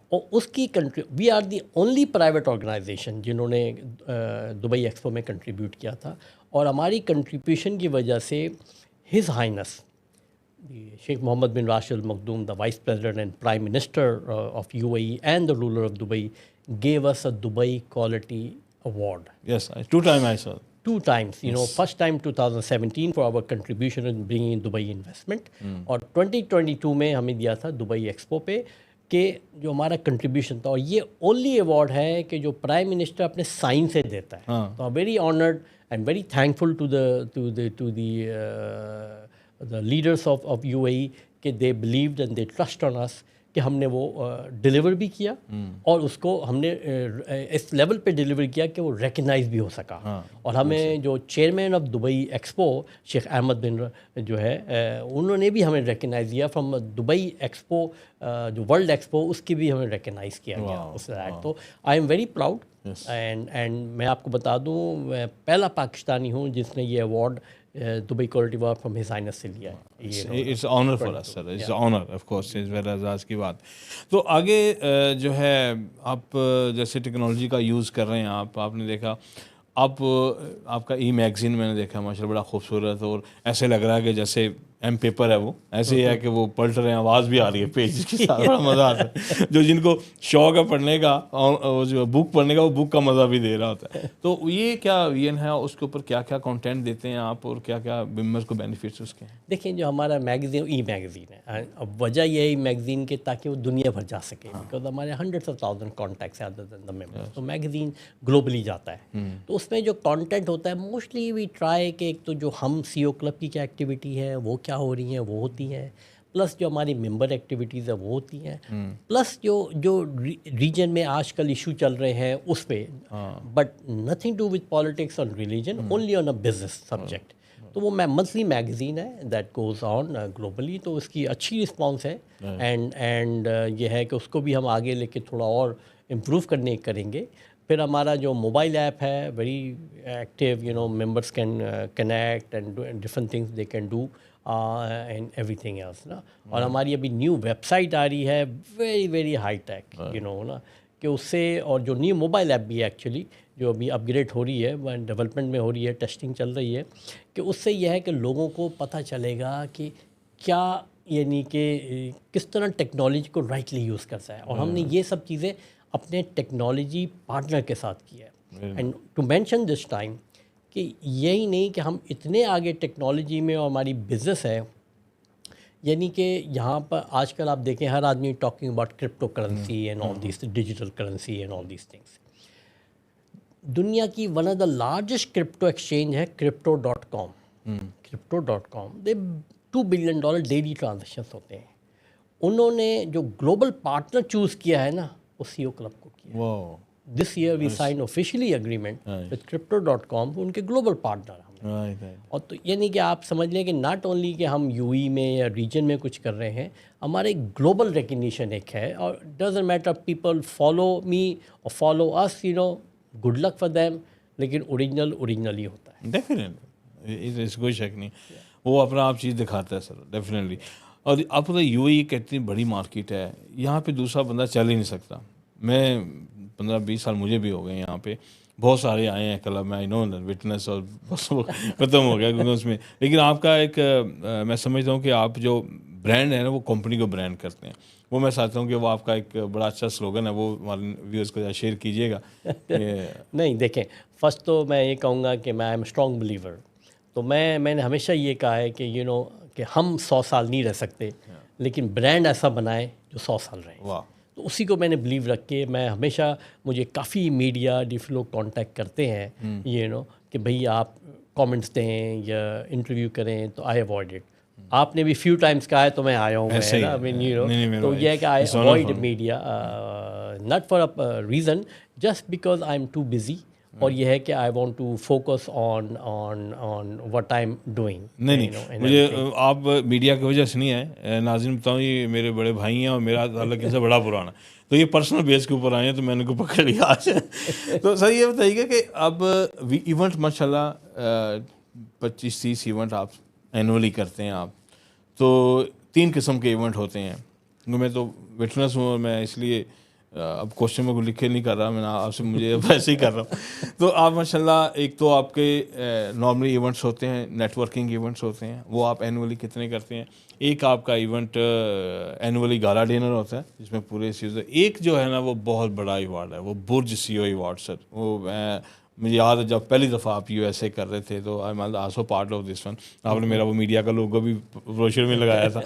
اور اس کی we are the only private organization جنہوں نے دبئی ایکسپو میں کنٹریبیوٹ کیا تھا. اور ہماری کنٹریبیوشن کی وجہ سے ہز ہائنس شیخ محمد بن راشد ال مخدوم, the Vice President and Prime Minister of UAE and the ruler of Dubai, gave us a Dubai Quality Award. Yes, 2 times I saw. 2 times, you know, first time 2017 for our contribution in bringing in Dubai investment, اور 2022 میں ہمیں دیا تھا Dubai expo پہ کہ جو ہمارا contribution تھا. اور یہ اونلی ایوارڈ ہے کہ جو پرائم منسٹر اپنے سائن سے دیتا ہے. تو I very honoured and very thankful to the leaders of UAE کہ they believed and they trust on us کہ ہم نے وہ ڈیلیور بھی کیا اور اس کو ہم نے اس لیول پہ ڈیلیور کیا کہ وہ ریکگنائز بھی ہو سکا. اور ہمیں جو چیئرمین آف دبئی ایکسپو شیخ احمد بن جو ہے انہوں نے بھی ہمیں ریکگنائز کیا فرام دبئی ایکسپو, جو ورلڈ ایکسپو, اس کی بھی ہمیں ریکگنائز کیا گیا اس ایڈ. تو I am very proud and میں آپ کو بتا دوں میں پہلا پاکستانی ہوں جس نے یہ award Dubai quality award from his highness سے لیا ہے. It's honour for us sir, it's honour of course, is very اعزاز کی بات. تو آگے جو ہے آپ جیسے ٹیکنالوجی کا یوز کر رہے ہیں آپ نے دیکھا آپ کا ای میگزین میں نے دیکھا ماشاء اللہ بڑا خوبصورت, اور ایسے لگ رہا ہے کہ جیسے ایم پیپر ہے وہ ایسے ہی ہے کہ وہ پلٹ رہے ہیں, آواز بھی آ رہی ہے پیج کے ساتھ, بڑا مزہ آتا ہے. جو جن کو شوق ہے پڑھنے کا اور جو بک پڑھنے کا وہ بک کا مزہ بھی دے رہا ہوتا ہے. تو یہ کیا وین ہے, اس کے اوپر کیا کیا کانٹینٹ دیتے ہیں آپ اور کیا کیا ممبرس کو بینیفٹس اس کے ہیں؟ دیکھیں جو ہمارا میگزین ای میگزین ہے, اب وجہ یہ ہے میگزین کے تاکہ وہ دنیا بھر جا سکے, بیکاز ہمارے 100,000 کانٹیکٹس ہیں ادر دین دا ممبرس. تو میگزین گلوبلی جاتا ہے, تو اس میں جو کانٹینٹ ہوتا ہے موسٹلی وی ٹرائی کہ ایک تو جو ہم سی او کلب کی کیا ایکٹیویٹی ہے وہ کیا ہو رہی ہیں وہ ہوتی ہیں, پلس جو ہماری ممبر ایکٹیویٹیز ہیں وہ ہوتی ہیں, پلس جو ریجن میں آج کل ایشو چل رہے ہیں اس پہ, but nothing to with politics اور religion, only on a business subject. تو وہ منتھلی میگزین ہے دیٹ گوز آن گلوبلی, تو اس کی اچھی رسپانس ہے. اینڈ یہ ہے کہ اس کو بھی ہم آگے لے کے تھوڑا اور امپروو کریں گے. پھر ہمارا جو موبائل ایپ ہے very active, you know, members can connect and different things they can do and everything else نا. اور ہماری ابھی نیو ویب سائٹ آ رہی ہے very very high tech, you know نا, کہ اس سے, اور جو نیو موبائل ایپ بھی ہے ایکچولی جو ابھی اپ گریڈ ہو رہی ہے, ڈیولپمنٹ میں ہو رہی ہے, ٹیسٹنگ چل رہی ہے, کہ اس سے یہ ہے کہ لوگوں کو پتہ چلے گا کہ کیا, یعنی کہ کس طرح ٹیکنالوجی کو رائٹلی یوز کرتا ہے. اور ہم نے یہ سب چیزیں اپنے ٹیکنالوجی پارٹنر کے ساتھ کیا ہے. And to mention this time کہ یہی نہیں کہ ہم اتنے آگے ٹیکنالوجی میں اور ہماری بزنس ہے, یعنی کہ یہاں پر آج کل آپ دیکھیں ہر آدمی talking about crypto currency and all these, digital currency and all these things. دنیا کی one of the largest crypto exchange ہے crypto.com. crypto.com دے $2 بلین ڈیلی ٹرانزیکشنس ہوتے ہیں. انہوں نے جو گلوبل پارٹنر چوز کیا ہے نا وہ سی او کلب کو کیا. This year we sign officially agreement with crypto.com, ان کے گلوبل پارٹنر ہم. اور تو یعنی کہ آپ سمجھ لیں کہ ناٹ اونلی کہ ہم یو ای میں یا ریجن میں کچھ کر رہے ہیں, ہمارے گلوبل ریکگنیشن ایک ہے. اور doesn't matter people follow me اور follow us, you know, good luck for them, لیکن اوریجنل ہی ہوتا ہے. ڈیفینیٹلی اس کوئی شک نہیں, وہ اپنا آپ چیز دکھاتا ہے سر, ڈیفینیٹلی. اور آپ پتہ یو اے ای اتنی بڑی مارکیٹ ہے, یہاں پہ دوسرا بندہ چل ہی نہیں سکتا. میں 15-20 سال مجھے بھی ہو گئے یہاں پہ, بہت سارے آئے ہیں کلب میں, آئی نو وٹنس, اور بس وہ ختم ہو گیا کیونکہ اس میں. لیکن آپ کا ایک, میں سمجھتا ہوں کہ آپ جو برانڈ ہے نا وہ کمپنی کو برانڈ کرتے ہیں, وہ میں چاہتا ہوں کہ وہ آپ کا ایک بڑا اچھا سلوگن ہے, وہ ہمارے ویورز کو شیئر کیجیے گا. نہیں دیکھیں, فرسٹ تو میں یہ کہوں گا کہ میں ایم اسٹرانگ بلیور. تو میں نے ہمیشہ یہ کہا ہے کہ یو نو کہ ہم 100 سال نہیں رہ سکتے, لیکن برانڈ ایسا بنائیں جو 100 سال رہے. تو اسی کو میں نے بلیو رکھ کے میں ہمیشہ, مجھے کافی میڈیا ڈفرنٹ لوگ کانٹیکٹ کرتے ہیں کہ بھئی آپ کامنٹس دیں یا انٹرویو کریں, تو آئی اوائڈ اٹ. آپ نے بھی فیو ٹائمس کہا ہے تو میں آیا ہوں, تو یہ ہے کہ I avoid media, not for a reason, just because I am too busy, اور یہ ہے کہ I want to focus on what I am doing. نہیں, مجھے آپ میڈیا کی وجہ سے نہیں ہے, ناظرین بتاؤں, یہ میرے بڑے بھائی ہیں اور میرا تعلق ان سے بڑا پرانا, تو یہ پرسنل بیس کے اوپر آئے ہیں, تو میں نے کو پکڑ لیا آج. تو سر یہ بتائیے کہ اب ایونٹ ماشاء اللہ 25-30 ایونٹ آپ اینولی کرتے ہیں آپ, تو 3 قسم کے ایونٹ ہوتے ہیں. میں تو وٹنس ہوں, اور میں اس لیے اب کوشچن میں کو لکھے نہیں کر رہا, میں آپ سے مجھے ایسے ہی کر رہا ہوں. تو آپ ماشاء اللہ, ایک تو آپ کے نارملی ایونٹس ہوتے ہیں, نیٹ ورکنگ ایونٹس ہوتے ہیں, وہ آپ اینولی کتنے کرتے ہیں. ایک آپ کا ایونٹ اینولی گالا ڈنر ہوتا ہے جس میں پورے سیزن. ایک جو ہے نا وہ بہت بڑا ایوارڈ ہے, وہ برج سی او ایوارڈ. سر وہ مجھے یاد ہے جب پہلی دفعہ آپ یو ایس اے کر رہے تھے, تو I am also part of this one. آپ نے میرا وہ میڈیا کا لوگو بھی بروشر میں لگایا تھا,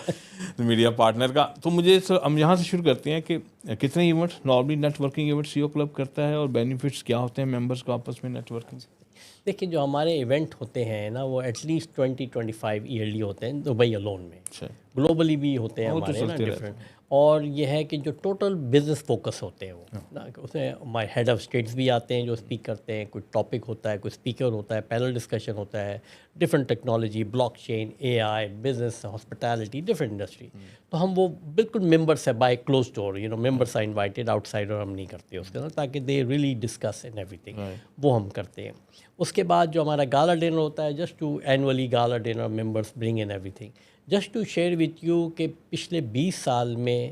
میڈیا پارٹنر کا. تو مجھے سر ہم یہاں سے شروع کرتے ہیں کہ کتنے event normally networking event سی او کلب کرتا ہے, اور بینیفٹس کیا ہوتے ہیں ممبرس کو آپس میں نیٹ ورکنگ. دیکھیں, جو ہمارے ایونٹ ہوتے ہیں نا, وہ ایٹ لیسٹ 20-25 ایئرلی ہوتے ہیں دبئی الون میں. گلوبلی بھی ہوتے ہیں ہمارے نا ڈفرینٹ. اور یہ ہے کہ جو ٹوٹل بزنس فوکس ہوتے ہیں وہ, اس میں ہمارے ہیڈ آف اسٹیٹس بھی آتے ہیں جو اسپیک کرتے ہیں, کوئی ٹاپک ہوتا ہے, کوئی اسپیکر ہوتا ہے, پینل ڈسکشن ہوتا ہے, different technology, blockchain, A I, business, hospitality, different industry. تو ہم وہ بالکل ممبرس ہے by close door, members are invited, outsider ہم نہیں کرتے اس کے اندر, تاکہ they really discuss and everything, وہ ہم کرتے ہیں. اس کے بعد جو ہمارا گالا ڈنر ہوتا ہے, just to annually gala dinner members bring in everything. Just to share with you کہ پچھلے 20 سال میں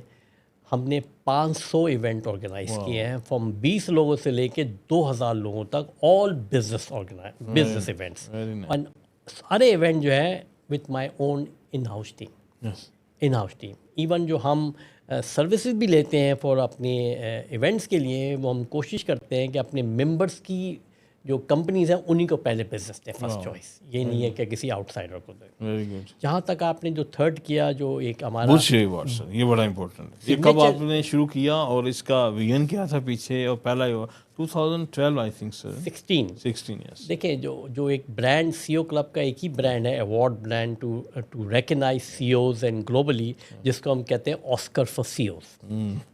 ہم نے 500 ایونٹ آرگنائز کیے ہیں, فرام 20 لوگوں سے لے کے 2000 لوگوں تک, آل بزنس بزنس ایونٹس. اور سارے ایونٹ جو ہے with my own in house team. Even جو ہم سروسز بھی لیتے ہیں فار اپنے ایونٹس کے لیے, وہ ہم کوشش کرتے ہیں کہ اپنے ممبرس کی جو کمپنیز ہیں انہی کو پہلے بزنس دیں, فرسٹ چوائس. یہ نہیں ہے کہ کسی آؤٹ سائڈر کو دیں. Very good. جہاں تک آپ نے جو تھرڈ کیا, جو ایک ہمارا برج ایوارڈ, سر یہ بڑا امپورٹنٹ ہے. یہ کب آپ نے شروع کیا اور اس کا ویژن کیا تھا پیچھے, اور پہلا 2012 آئی تھنک سر 16 یس. دیکھیں, جو ایک برانڈ سی او کلب کا ایک ہی برانڈ ہے, award brand to recognise C Os and globally, جس کو ہم کہتے ہیں آسکر فار سی اوز.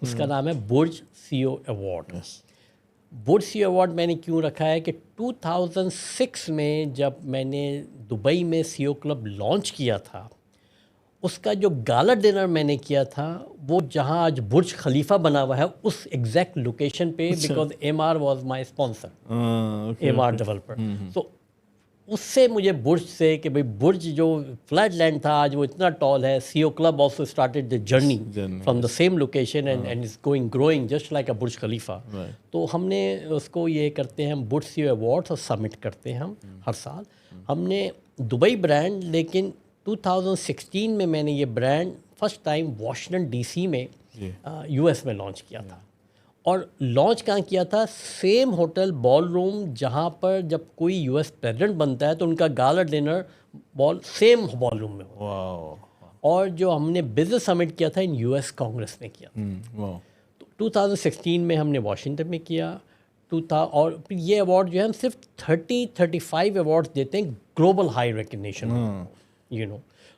اس کا نام ہے برج سی او ایوارڈ. برج سی او ایوارڈ میں نے کیوں رکھا ہے کہ 2006 میں جب میں نے دبئی میں سی او کلب لانچ کیا تھا, اس کا جو گالا ڈنر میں نے کیا تھا وہ جہاں آج برج خلیفہ بنا ہوا ہے اس ایگزیکٹ لوکیشن پہ, because Emaar was my sponsor, Emaar developer. تو اس سے مجھے برج سے کہ بھئی برج جو فلیٹ لینڈ تھا آج وہ اتنا ٹال ہے. سی او club also started the journey from the same location and is growing just like a Burj Khalifa. تو ہم نے اس کو یہ کرتے ہیں, ہم برج سی او ایوارڈس اور سبمٹ کرتے ہیں ہم ہر سال. ہم نے دبئی برانڈ, لیکن 2016 میں نے یہ brand first time Washington D C میں یو ایس میں لانچ کیا تھا. اور لانچ کہاں کیا تھا, سیم ہوٹل بال روم جہاں پر جب کوئی یو ایس پریزیڈنٹ بنتا ہے تو ان کا گالا ڈنر سیم بال روم میں ہوتا ہے. اور جو ہم نے بزنس سمٹ کیا تھا ان یو ایس کانگریس میں کیا. تو 2016 میں ہم نے واشنگٹن میں کیا. اور یہ ایوارڈ جو ہے ہم صرف 30-35 ایوارڈس دیتے ہیں گلوبل ہائی ریکگنیشن,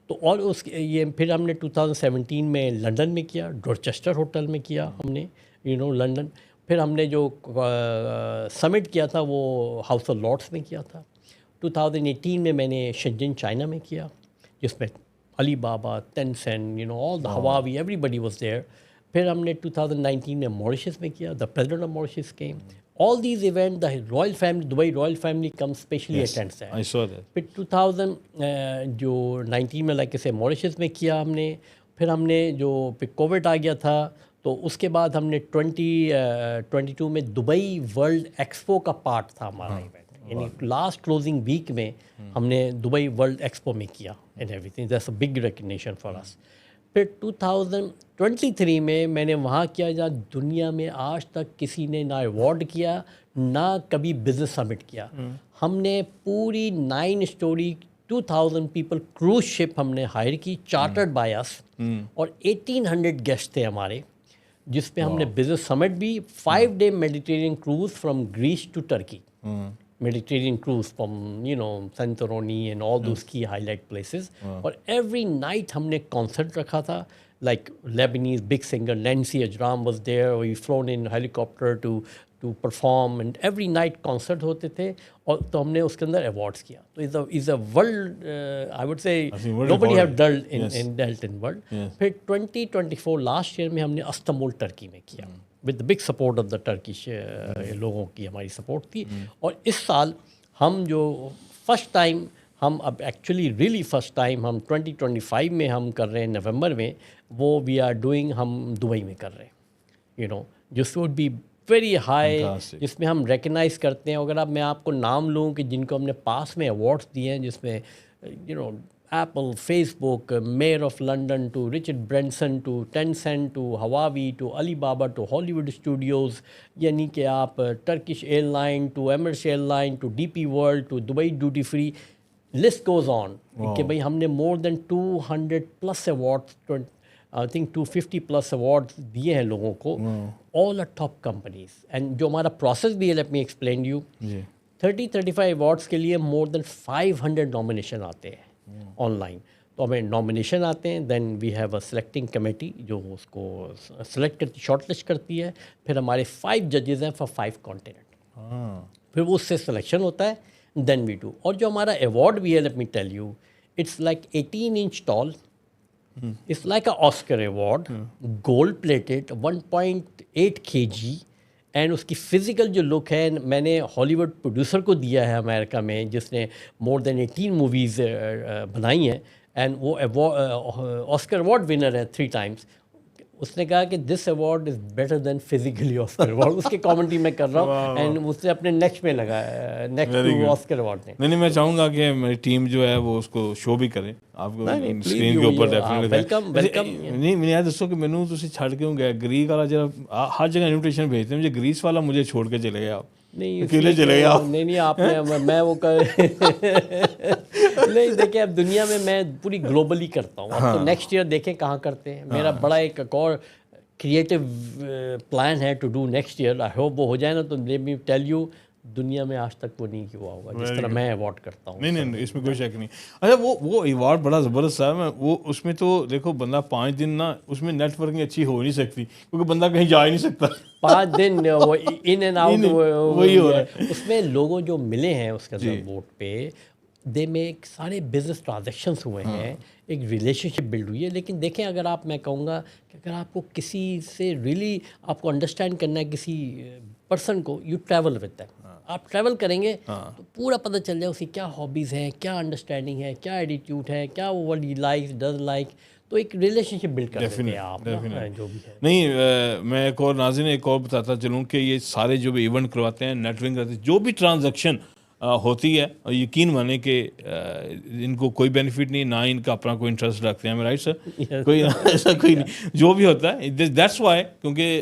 تو اور اس یہ پھر ہم نے 2017 میں لنڈن میں کیا, ڈورچسٹر ہوٹل میں کیا ہم نے لنڈن. پھر ہم نے جو سمٹ کیا تھا وہ ہاؤس آف لارڈس میں کیا تھا. 2018 میں نے شنجن چائنا میں کیا, جس میں علی بابا, تینسن, آل دا Huawei, every body was there. پھر ہم نے 2019 میں موریشس میں کیا, the president of Mauritius came. All these events, the royal family, Dubai royal family comes specially attends that. I saw that. پھر 2019 میں لائک سے موریشس میں کیا ہم نے. پھر ہم نے جو پھر کووڈ آ گیا تھا, تو اس کے بعد ہم نے 2022 میں دبئی ورلڈ ایکسپو کا پارٹ تھا ہمارا ایونٹ, یعنی لاسٹ کلوزنگ ویک میں ہم نے دبئی ورلڈ ایکسپو میں کیا and everything. That's a big recognition for us. پھر 2023 میں نے وہاں کیا جہاں دنیا میں آج تک کسی نے نہ ایوارڈ کیا نہ کبھی بزنس سمٹ کیا. ہم نے پوری 9 اسٹوری 2000 پیپل کروز شپ ہم نے ہائر کی, چارٹرڈ بائی اس, اور 1800 گیسٹ تھے ہمارے. جس پہ ہم نے بزنس سمٹ بھی 5 day Mediterranean cruise from Greece to Turkey. Mediterranean cruise from Santorini and all those key highlight places. اور every night ہم نے concert رکھا تھا, like Lebanese big singer Nancy Ajram was there. We flown in helicopter to perform and every night concert ہوتے تھے, اور تو ہم نے اس کے اندر ایوارڈس کیا. تو is a world I would say nobody have dealt in world. پھر 2024 last year میں ہم نے استنبول ٹرکی میں کیا with the big support of the Turkish لوگوں کی ہماری سپورٹ تھی. اور اس سال ہم جو فرسٹ ٹائم ہم اب ایکچولی ریئلی فرسٹ ٹائم ہم 2025 میں ہم کر رہے ہیں نومبر میں, وہ وی آر ڈوئنگ ہم دبئی میں کر رہے ہیں, جس وڈ بی ویری ہائی, جس میں ہم ریکگنائز کرتے ہیں. اگر میں آپ کو نام لوں کہ جن کو ہم نے پاس میں ایوارڈس دیے ہیں, جس میں Apple, Facebook, Mayor of London, to Richard Branson, to Tencent, to Huawei, to Alibaba, to Hollywood Studios, یعنی کہ آپ Turkish Airline, to Emirates Airline, to DP World, to Dubai Duty Free, list goes on. کہ بھئی ہم نے more than 200+ awards, I think 250+ awards دیے ہیں لوگوں کو, all are top companies. And جو ہمارا process بھی ہے, let me explain you, 30-35 awards کے لیے more than 500 nomination آتے ہیں آن لائن. تو ہمیں نامنیشن آتے ہیں, then we have a selecting committee جو اس کو سلیکٹ کرتی, شارٹ لسٹ کرتی ہے. پھر ہمارے 5 ججز ہیں فار 5 کانٹیننٹ. پھر وہ اس سے سلیکشن ہوتا ہے, دین وی ڈو. اور جو ہمارا ایوارڈ بھی ہے, let me tell you, it's like 18 inch tall, it's like a Oscar award, gold plated, 1.8 kg. And اس کی فزیکل جو لک ہے, میں نے ہالی ووڈ پروڈیوسر کو دیا ہے امریکہ میں, جس نے مور دین 18 موویز بنائی ہیں, اینڈ وہ آسکر ایوارڈ ونر ہے 3 times. اس نے کہا کہ this award is better than physically Oscar award. اس کی کامنٹری میں کر رہا ہوں, اینڈ اس نے اپنے نیکسٹ میں لگایا, نیکسٹ ٹو آسکر ایوارڈ نے. نہیں, میں چاہوں گا کہ میری ٹیم جو ہے وہ اس کو شو بھی کرے آپ کو اسکرین کے اوپر. Welcome welcome. نہیں, میں یہ دسو کہ مینوں تسی چھڑ کیوں گیا گریس والا, جب ہر جگہ انویٹیشن بھیجتے ہیں, مجھے گریس والا مجھے چھوڑ کے چلے گئے آپ. نہیں اکیلے چلے گئے آپ. نہیں آپ نے, میں وہ نہیں, دیکھیں اب دنیا میں پوری گلوبلی کرتا ہوں. اب تو نیکسٹ ایئر دیکھیں کہاں کرتے ہیں. میرا بڑا ایک اور کریٹو پلان ہے to do next year. I hope وہ ہو جائے نا, تو لیٹ می ٹیل یو, دنیا میں آج تک وہ نہیں ہوا ہوگا جس طرح میں ایوارڈ کرتا ہوں. نہیں, اس میں کوئی شک نہیں. اچھا, وہ ایوارڈ بڑا زبردست ہے. وہ اس میں تو دیکھو بندہ 5 دن نا, اس میں نیٹ ورکنگ اچھی ہو نہیں سکتی, کیونکہ بندہ کہیں جا ہی نہیں سکتا. 5 دن وہ ان اینڈ آؤٹ وہی ہو رہا ہے. اس میں لوگوں جو ملے ہیں اس کے اندر ووٹ پہ, دے میں ایک سارے بزنس ٹرانزیکشنس ہوئے ہیں, ایک ریلیشن شپ بلڈ ہوئی ہے. لیکن دیکھیں, اگر آپ, میں کہوں گا کہ اگر آپ کو کسی سے ریئلی آپ کو انڈرسٹینڈ کرنا ہے کسی پرسن کو, یو ٹریول ود دیم. آپ ٹریول کریں گے تو پورا پتہ چل جائے اس کی کیا ہابیز ہیں, کیا انڈرسٹینڈنگ ہے, کیا ایٹیٹیوڈ ہے, کیا وہ ہی لائک ڈز لائک. تو ایک ریلیشن شپ بلڈ کر سکتے ہیں آپ, جو بھی ہے. نہیں, میں ایک اور ناظرین ایک اور بتاتا چلوں کہ یہ سارے جو بھی ایونٹ کرواتے ہیں, نیٹورکنگ کرتے ہیں, جو بھی ٹرانزیکشن ہوتی ہے, اور یقین مانے کہ ان کو کوئی بینیفٹ نہیں, نہ ان کا اپنا کوئی انٹرسٹ رکھتے ہیں. رائٹ سر, کوئی ایسا کوئی نہیں. جو بھی ہوتا ہے دیٹس وائی, کیونکہ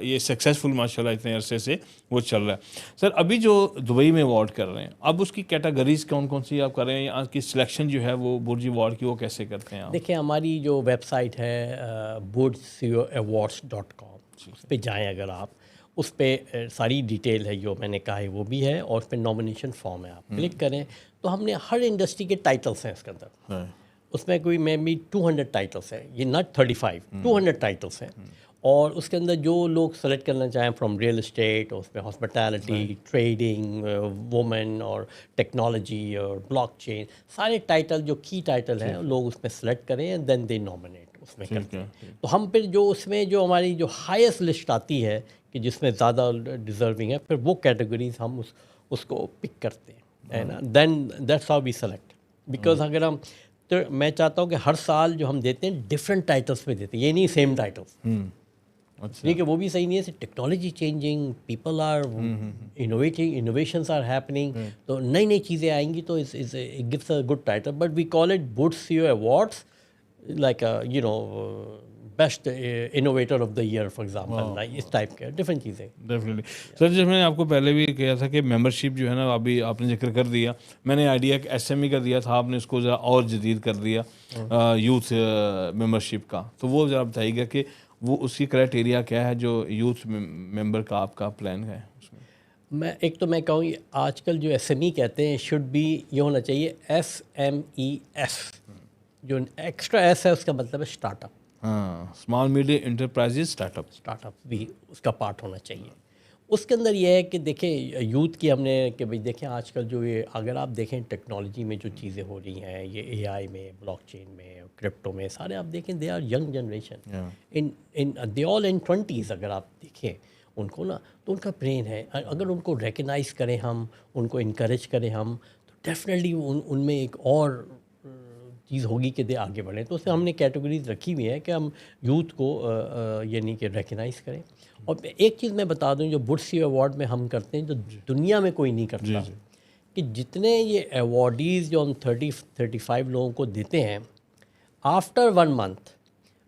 یہ سکسیزفل ماشاء اللہ اتنے عرصے سے وہ چل رہا ہے. سر, ابھی جو دبئی میں ایوارڈ کر رہے ہیں, اب اس کی کیٹیگریز کون سی آپ کر رہے ہیں, آپ کی سلیکشن جو ہے وہ برج ایوارڈ کی وہ کیسے کرتے ہیں آپ؟ دیکھیں, ہماری جو ویب سائٹ ہے burjceoawards.com, اس پہ جائیں اگر آپ, اس پہ ساری ڈیٹیل ہے جو میں نے کہا ہے وہ بھی ہے, اور اس پہ نامنیشن فارم ہے, آپ کلک کریں تو ہم نے ہر انڈسٹری کے ٹائٹلس ہیں اس کے اندر. اس میں کوئی میں بھی 200 ٹائٹلس ہیں, یہ ناٹ 35, 200 ٹائٹلس ہیں. اور اس کے اندر جو لوگ سلیکٹ کرنا چاہیں فرام ریئل اسٹیٹ, اس میں ہاسپٹیلٹی, ٹریڈنگ, وومن, اور ٹیکنالوجی, اور بلاک چین, سارے ٹائٹل جو کی ٹائٹل ہیں لوگ اس میں سلیکٹ کریں, اینڈ دین دے نامنیٹ اس میں کرتے ہیں. تو ہم پھر جو اس میں جو ہماری جو ہائیسٹ لسٹ آتی ہے کہ جس میں زیادہ ڈیزرونگ ہے, پھر وہ کیٹیگریز ہم اس کو پک کرتے ہیں, نا. Then that's how we select. Because اگر ہم, تو میں چاہتا ہوں کہ ہر سال جو ہم دیتے ہیں ڈفرینٹ ٹائٹلس پہ دیتے ہیں, یہ نہیں سیم ٹائٹلس. کہ وہ بھی صحیح نہیں ہے. Technology changing, people are innovating, innovations are happening, تو نئی نئی چیزیں آئیں گی, تو it gives a good title. But we call it Bridge awards, like best innovator of the year for example, اس ٹائپ کے ڈفرینٹ چیزیں. ڈیفینیٹلی سر, جیسے میں نے آپ کو پہلے بھی کہا تھا کہ ممبرشپ جو ہے نا, ابھی آپ نے ذکر کر دیا, میں نے آئیڈیا کہ SME کا دیا تھا, آپ نے اس کو ذرا اور جدید کر دیا یوتھ ممبرشپ کا. تو وہ ذرا بتائیے گا کہ وہ اس کی کرائٹیریا کیا ہے جو یوتھ ممبر کا آپ کا پلان ہے اس میں؟ میں ایک تو میں کہوں گی آج کل جو ایس ایم ای کہتے ہیں شوڈ بی یہ ہونا چاہیے SMES. جو ایکسٹرا ایس ہے اس کا مطلب ہے اسٹارٹ اپ. ہاں، small medium enterprises start up بھی اس کا پارٹ ہونا چاہیے. اس کے اندر یہ ہے کہ دیکھیں یوتھ کی ہم نے کہ بھئی دیکھیں آج کل جو یہ اگر آپ دیکھیں ٹیکنالوجی میں جو چیزیں ہو رہی ہیں یہ AI میں بلاک چین میں کرپٹو میں سارے آپ دیکھیں they are young generation in they all in 20s. اگر آپ دیکھیں ان کو نا تو ان کا برین ہے. اگر ان کو ریکگنائز کریں ہم ان کو انکریج کریں ہم تو ڈیفینیٹلی ان میں ایک اور چیز ہوگی کہ دے آگے بڑھیں. تو اس سے ہم نے کیٹیگریز رکھی ہوئی ہیں کہ ہم یوتھ کو یعنی کہ ریکگنائز کریں. اور ایک چیز میں بتا دوں جو بڈ سی ایوارڈ میں ہم کرتے ہیں جو دنیا میں کوئی نہیں کرتا کہ جتنے یہ ایوارڈیز جو ہم 35 لوگوں کو دیتے ہیں آفٹر 1 month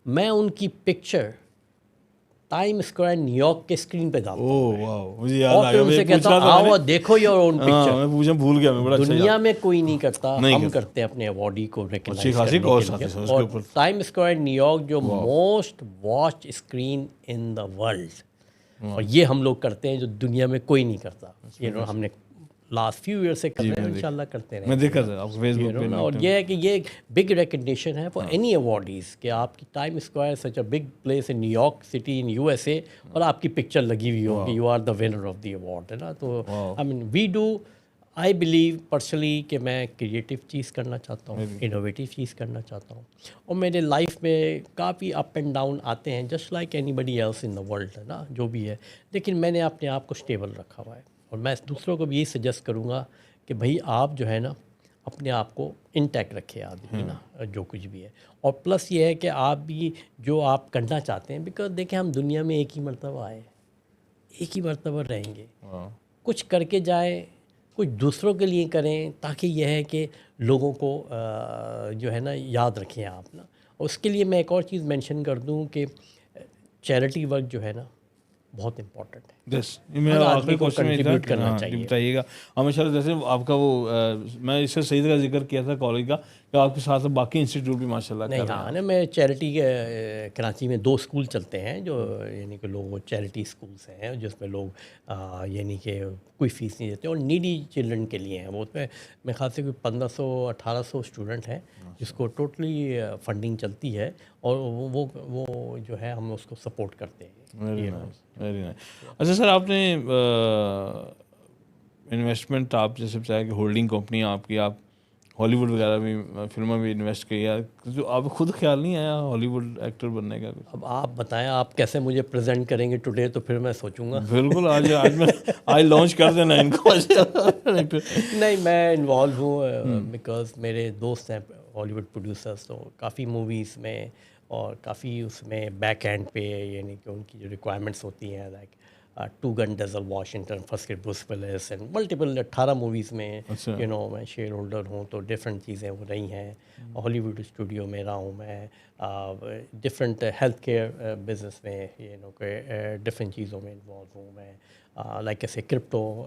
میں ان کی picture time square new York کے اسکرین پہ ڈالتا ہوں. واو، مجھے یاد اور آ پھر گیا، ان سے میں کہتا ہوں آؤ دیکھو یور اون پکچر. میں پوچھنا بھول گیا، میں بڑا اچھا دنیا میں کوئی نہیں کرتا، ہم کرتے ہیں اپنے ایوارڈی کو ریکگنائز کرنے کے لیے. اور ٹائم اسکوائر نیو یارک جو most watch screen in the world, اور یہ ہم لوگ کرتے ہیں جو دنیا میں کوئی نہیں کرتا. ہم نے لاسٹ فیو ایئر سے کر رہے ہیں، انشاءاللہ کرتے رہیں. میں دیکھا تھا آپ فیس بک پہ. اور یہ ہے کہ یہ بگ ریکگنیشن ہے فار اینی ایوارڈیز کہ آپ کی Time Square such a big place in New York city in USA اور آپ کی پکچر لگی ہوئی ہو کہ you are the winner of the award, ہے نا. تو I mean we do I believe personally کہ میں کریٹیو چیز کرنا چاہتا ہوں، انوویٹیو چیز کرنا چاہتا ہوں. اور میرے لائف میں کافی اپ اینڈ ڈاؤن آتے ہیں just like anybody else in the world, ہے نا، جو بھی ہے. لیکن میں نے اپنے آپ کو اسٹیبل رکھا ہوا ہے. اور میں دوسروں کو بھی یہی سجیسٹ کروں گا کہ بھائی آپ جو ہے نا اپنے آپ کو انٹیکٹ رکھے آدمی نا جو کچھ بھی ہے. اور پلس یہ ہے کہ آپ بھی جو آپ کرنا چاہتے ہیں، بیکاز دیکھیں ہم دنیا میں ایک ہی مرتبہ آئے، ایک ہی مرتبہ رہیں گے. کچھ کر کے جائیں، کچھ دوسروں کے لیے کریں تاکہ یہ ہے کہ لوگوں کو جو ہے نا یاد رکھیں آپ نا. اور اس کے لیے میں ایک اور چیز مینشن کر دوں کہ چیریٹی ورک جو ہے نا بہت امپورٹنٹ ہے. میرا آخری کوشچن کنٹریبیوٹ کرنا چاہیے. بتائیے گا ہمیشہ جیسے آپ کا وہ میں اس سے صحیح کا ذکر کیا تھا کالج کا کہ آپ کے ساتھ باقی انسٹیٹیوٹ بھی ماشاء اللہ نہیں. ہاں نا میں چیریٹی کے کراچی میں 2 اسکول چلتے ہیں جو یعنی کہ لوگ چیریٹی اسکولس ہیں جس میں لوگ یعنی کہ کوئی فیس نہیں دیتے اور نیڈی چلڈرن کے لیے ہیں. وہ اس میں میرے خیال سے کوئی 1500-1800 اسٹوڈنٹ ہیں جس کو ٹوٹلی فنڈنگ چلتی ہے اور وہ جو ہے ہم اس کو سپورٹ کرتے ہیں. Very nice. اچھا سر، آپ نے انویسٹمنٹ آپ جیسے بتایا کہ ہولڈنگ کمپنی آپ کی، آپ ہالی ووڈ وغیرہ بھی فلموں میں انویسٹ کیا، جو آپ خود خیال نہیں آیا ہالی ووڈ ایکٹر بننے کا؟ اب آپ بتائیں آپ کیسے مجھے پریزنٹ کریں گے ٹوڈے، تو پھر میں سوچوں گا. بالکل، آج لانچ کر دینا ان کو. نہیں، میں انوالو ہوں بیکاز میرے دوست ہیں ہالی ووڈ پروڈیوسرس، تو کافی موویز میں اور کافی اس میں بیک اینڈ پہ یعنی کہ ان کی جو ریکوائرمنٹس ہوتی ہیں like 2 Vin Diesel Washington, first aid Bruce Willis and multiple 18 movies میں میں شیئر ہولڈر ہوں. تو ڈفرینٹ چیزیں ہو رہی ہیں. ہالی ووڈ اسٹوڈیو میں رہا ہوں میں، ڈفرینٹ ہیلتھ کیئر بزنس میں کہ ڈفرینٹ چیزوں میں انوالو ہوں میں. لائک ایسے کرپٹو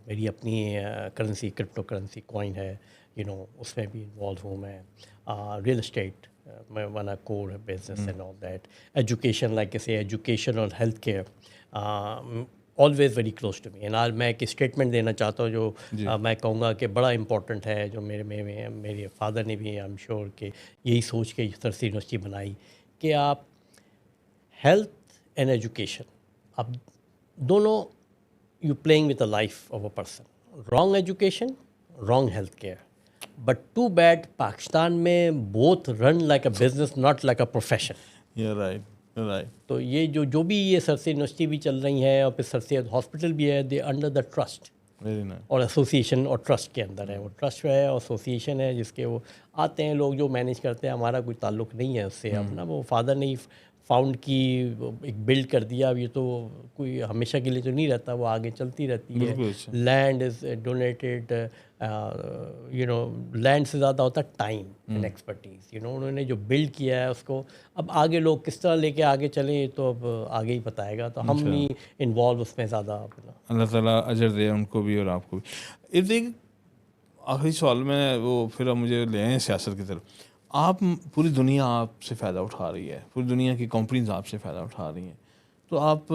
میری اپنی کرنسی کرپٹو کرنسی کوائن ہے، اس میں بھی انوالو ہوں میں. ریئل اسٹیٹ میں one a core business and all that. Education like ایسے ایجوکیشن اور health care always very close to me. And میں ایک اسٹیٹمنٹ دینا چاہتا ہوں جو میں کہوں گا کہ بڑا امپورٹنٹ ہے، جو میرے فادر نے بھی آئی ایم شیور کہ یہی سوچ کے سرسی یونیورسٹی بنائی کہ آپ ہیلتھ اینڈ ایجوکیشن اب دونوں you playing with a life of a person. Wrong education, wrong health care. But too bad Pakistan میں both run like a business not like a profession. Right. تو یہ جو بھی یہ سرسی یونیورسٹی بھی چل رہی ہیں اور پھر سرسی ہاسپٹل بھی ہے، دے انڈر دا ٹرسٹ اور ایسوسیشن اور ٹرسٹ کے اندر ہے. وہ ٹرسٹ ہے اور ایسوسیشن ہے جس کے وہ آتے ہیں لوگ جو مینیج کرتے ہیں. ہمارا کوئی تعلق نہیں ہے اس سے. اب نا وہ فادر نے فاؤنڈ کی، ایک بلڈ کر دیا. اب یہ تو کوئی ہمیشہ کے لیے تو نہیں رہتا، وہ آگے چلتی رہتی ہے. لینڈ از ڈونیٹیڈ، لینڈ سے زیادہ ہوتا ہے ٹائم اینڈ ایکسپرٹیز. انہوں نے جو بلڈ کیا ہے اس کو اب آگے لوگ کس طرح لے کے آگے چلیں تو اب آگے ہی بتائے گا. تو ہم نہیں انوالو اس میں زیادہ. اللہ تعالیٰ اجر دے ان کو بھی اور آپ کو بھی. ایک آخری سوال میں وہ پھر اب مجھے لے آئیں سیاست کی طرف. آپ پوری دنیا آپ سے فائدہ اٹھا رہی ہے, پوری دنیا کی کمپنیز آپ سے فائدہ اٹھا رہی ہیں, تو آپ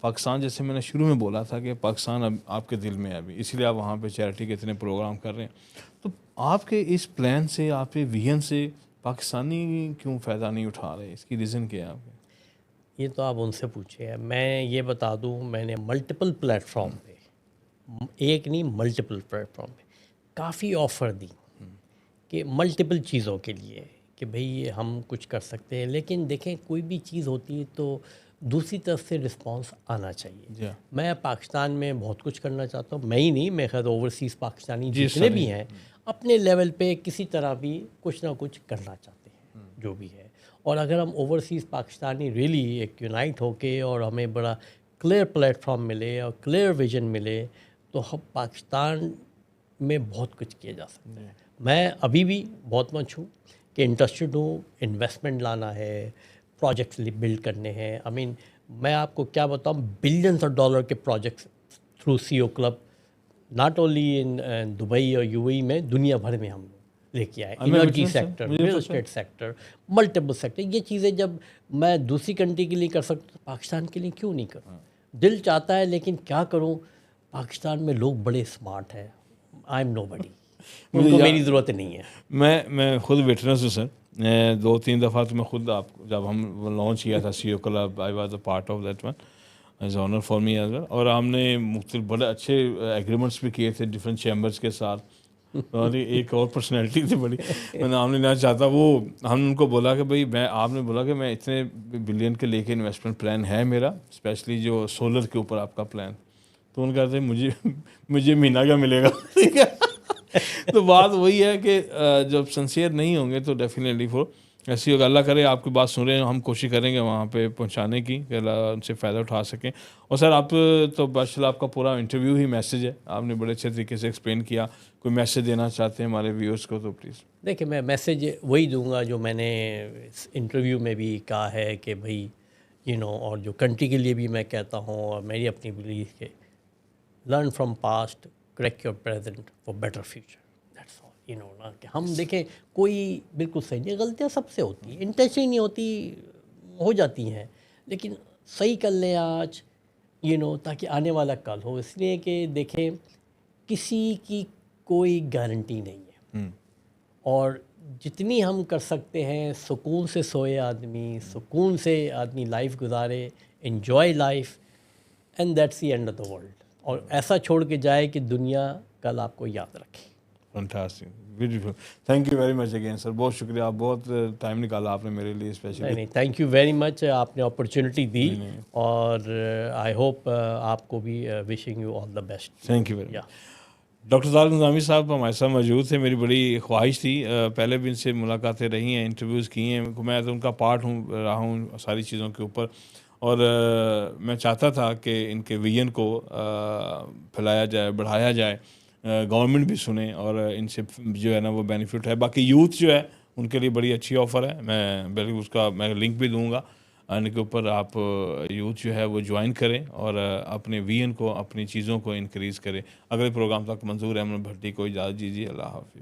پاکستان, جیسے میں نے شروع میں بولا تھا کہ پاکستان اب آپ کے دل میں ہے ابھی, اسی لیے آپ وہاں پہ چیریٹی کے اتنے پروگرام کر رہے ہیں, تو آپ کے اس پلان سے, آپ کے ویژن سے پاکستانی کیوں فائدہ نہیں اٹھا رہے؟ اس کی ریزن کیا ہے آپ کے؟ یہ تو آپ ان سے پوچھیں. میں یہ بتا دوں, میں نے ملٹیپل پلیٹ فارم پہ, ایک نہیں ملٹیپل پلیٹ فارم پہ کافی آفر دی کہ ملٹیپل چیزوں کے لیے کہ بھئی ہم کچھ کر سکتے ہیں, لیکن دیکھیں کوئی بھی چیز ہوتی ہے تو دوسری طرف سے رسپانس آنا چاہیے. میں پاکستان میں بہت کچھ کرنا چاہتا ہوں, میں ہی نہیں, میں خیر اوورسیز پاکستانی جتنے بھی ہیں اپنے لیول پہ کسی طرح بھی کچھ نہ کچھ کرنا چاہتے ہیں جو بھی ہے. اور اگر ہم اوورسیز پاکستانی ریلی ایک یونائٹ ہو کے اور ہمیں بڑا کلیئر پلیٹ فارم ملے اور کلیئر ویژن ملے تو ہم پاکستان میں بہت کچھ کیا جا سکتا ہے. میں ابھی بھی بہت مچ ہوں کہ انٹرسٹڈ ہوں, انویسٹمنٹ لانا ہے, پروجیکٹس بلڈ کرنے ہیں. میں آپ کو کیا بتاؤں, بلینس آف ڈالر کے projects through C O club not only in Dubai اور یو اے ای میں, دنیا بھر میں ہم لے کے آئے. Energy sector, real estate sector, multiple sector. یہ چیزیں جب میں دوسری کنٹری کے لیے کر سکتا ہوں, پاکستان کے لیے کیوں نہیں کروں؟ دل چاہتا ہے, لیکن کیا کروں, پاکستان میں لوگ بڑے اسمارٹ ہیں. آئی ایم نو بڈی, ان کو میری ضرورت نہیں ہے. میں خود ویٹرنس ہوں سر, 2-3 دفعہ تو میں خود, آپ جب ہم لانچ کیا تھا C O club, I was a part of that one, as honour for me as well. اور ہم نے مختلف بڑے اچھے ایگریمنٹس بھی کیے تھے ڈفرینٹ چیمبرس کے ساتھ. اور ایک اور پرسنالٹی تھی بڑی, میں نام نہیں لینا چاہتا, وہ ہم نے ان کو بولا کہ بھائی آپ نے بولا کہ میں اتنے بلین کے لے کے انویسٹمنٹ پلان ہے میرا, اسپیشلی جو سولر کے اوپر آپ کا پلان. تو ان کہتے ہیں مجھے مہینہ کیا ملے گا. ٹھیک ہے, تو بات وہی ہے کہ جب سنسیئر نہیں ہوں گے تو ڈیفینیٹلی فور ایسی ہوگا. اللہ کرے آپ کی بات سن رہے ہیں, ہم کوشش کریں گے وہاں پہ پہنچانے کی کہ اللہ ان سے فائدہ اٹھا سکیں. اور سر آپ تو ماشاءاللہ آپ کا پورا انٹرویو ہی میسیج ہے, آپ نے بڑے اچھے طریقے سے ایکسپلین کیا. کوئی میسیج دینا چاہتے ہیں ہمارے ویورس کو تو پلیز. دیکھیں, میں میسیج وہی دوں گا جو میں نے اس انٹرویو میں بھی کہا ہے کہ بھئی اور جو کنٹری کے لیے بھی میں کہتا ہوں, اور میری اپنی بلیف کہ learn from past, correct your present for better future. That's all. کہ ہم دیکھیں کوئی بالکل صحیح نہیں, غلطیاں سب سے ہوتی ہیں, انٹینشن نہیں ہوتی, ہو جاتی ہیں, لیکن صحیح کر لیں آج تاکہ آنے والا کل ہو. اس لیے کہ دیکھیں کسی کی کوئی گارنٹی نہیں ہے, اور جتنی ہم کر سکتے ہیں سکون سے سوئے آدمی, سکون سے آدمی لائف گزارے, enjoy life, and that's the end of the world. اور ایسا چھوڑ کے جائے کہ دنیا کل آپ کو یاد رکھے. Fantastic, beautiful. Thank you very much again sir, بہت شکریہ, آپ بہت ٹائم نکالا آپ نے میرے لیے اسپیشلی. نہیں, تھینک یو ویری مچ, آپ نے اپرچونٹی دی, اور آئی ہوپ آپ کو بھی wishing you all the best. Thank you very much. Doctor Tariq Nizami sahib ہمارے ساتھ موجود تھے. میری بڑی خواہش تھی, پہلے بھی ان سے ملاقاتیں رہی ہیں, انٹرویوز کی ہیں, میں تو ان کا پارٹ رہا ہوں ساری چیزوں کے اوپر, اور میں چاہتا تھا کہ ان کے ویژن کو پھیلایا جائے, بڑھایا جائے, گورنمنٹ بھی سنیں, اور ان سے جو ہے نا وہ بینیفٹ ہے. باقی یوتھ جو ہے ان کے لیے بڑی اچھی آفر ہے, میں بالکل اس کا میں لنک بھی دوں گا, ان کے اوپر آپ یوتھ جو ہے وہ جوائن کریں اور اپنے ویژن کو, اپنی چیزوں کو انکریز کریں. اگلے پروگرام تک منظور احمد بھٹی کو اجازت دیجیے. اللہ حافظ.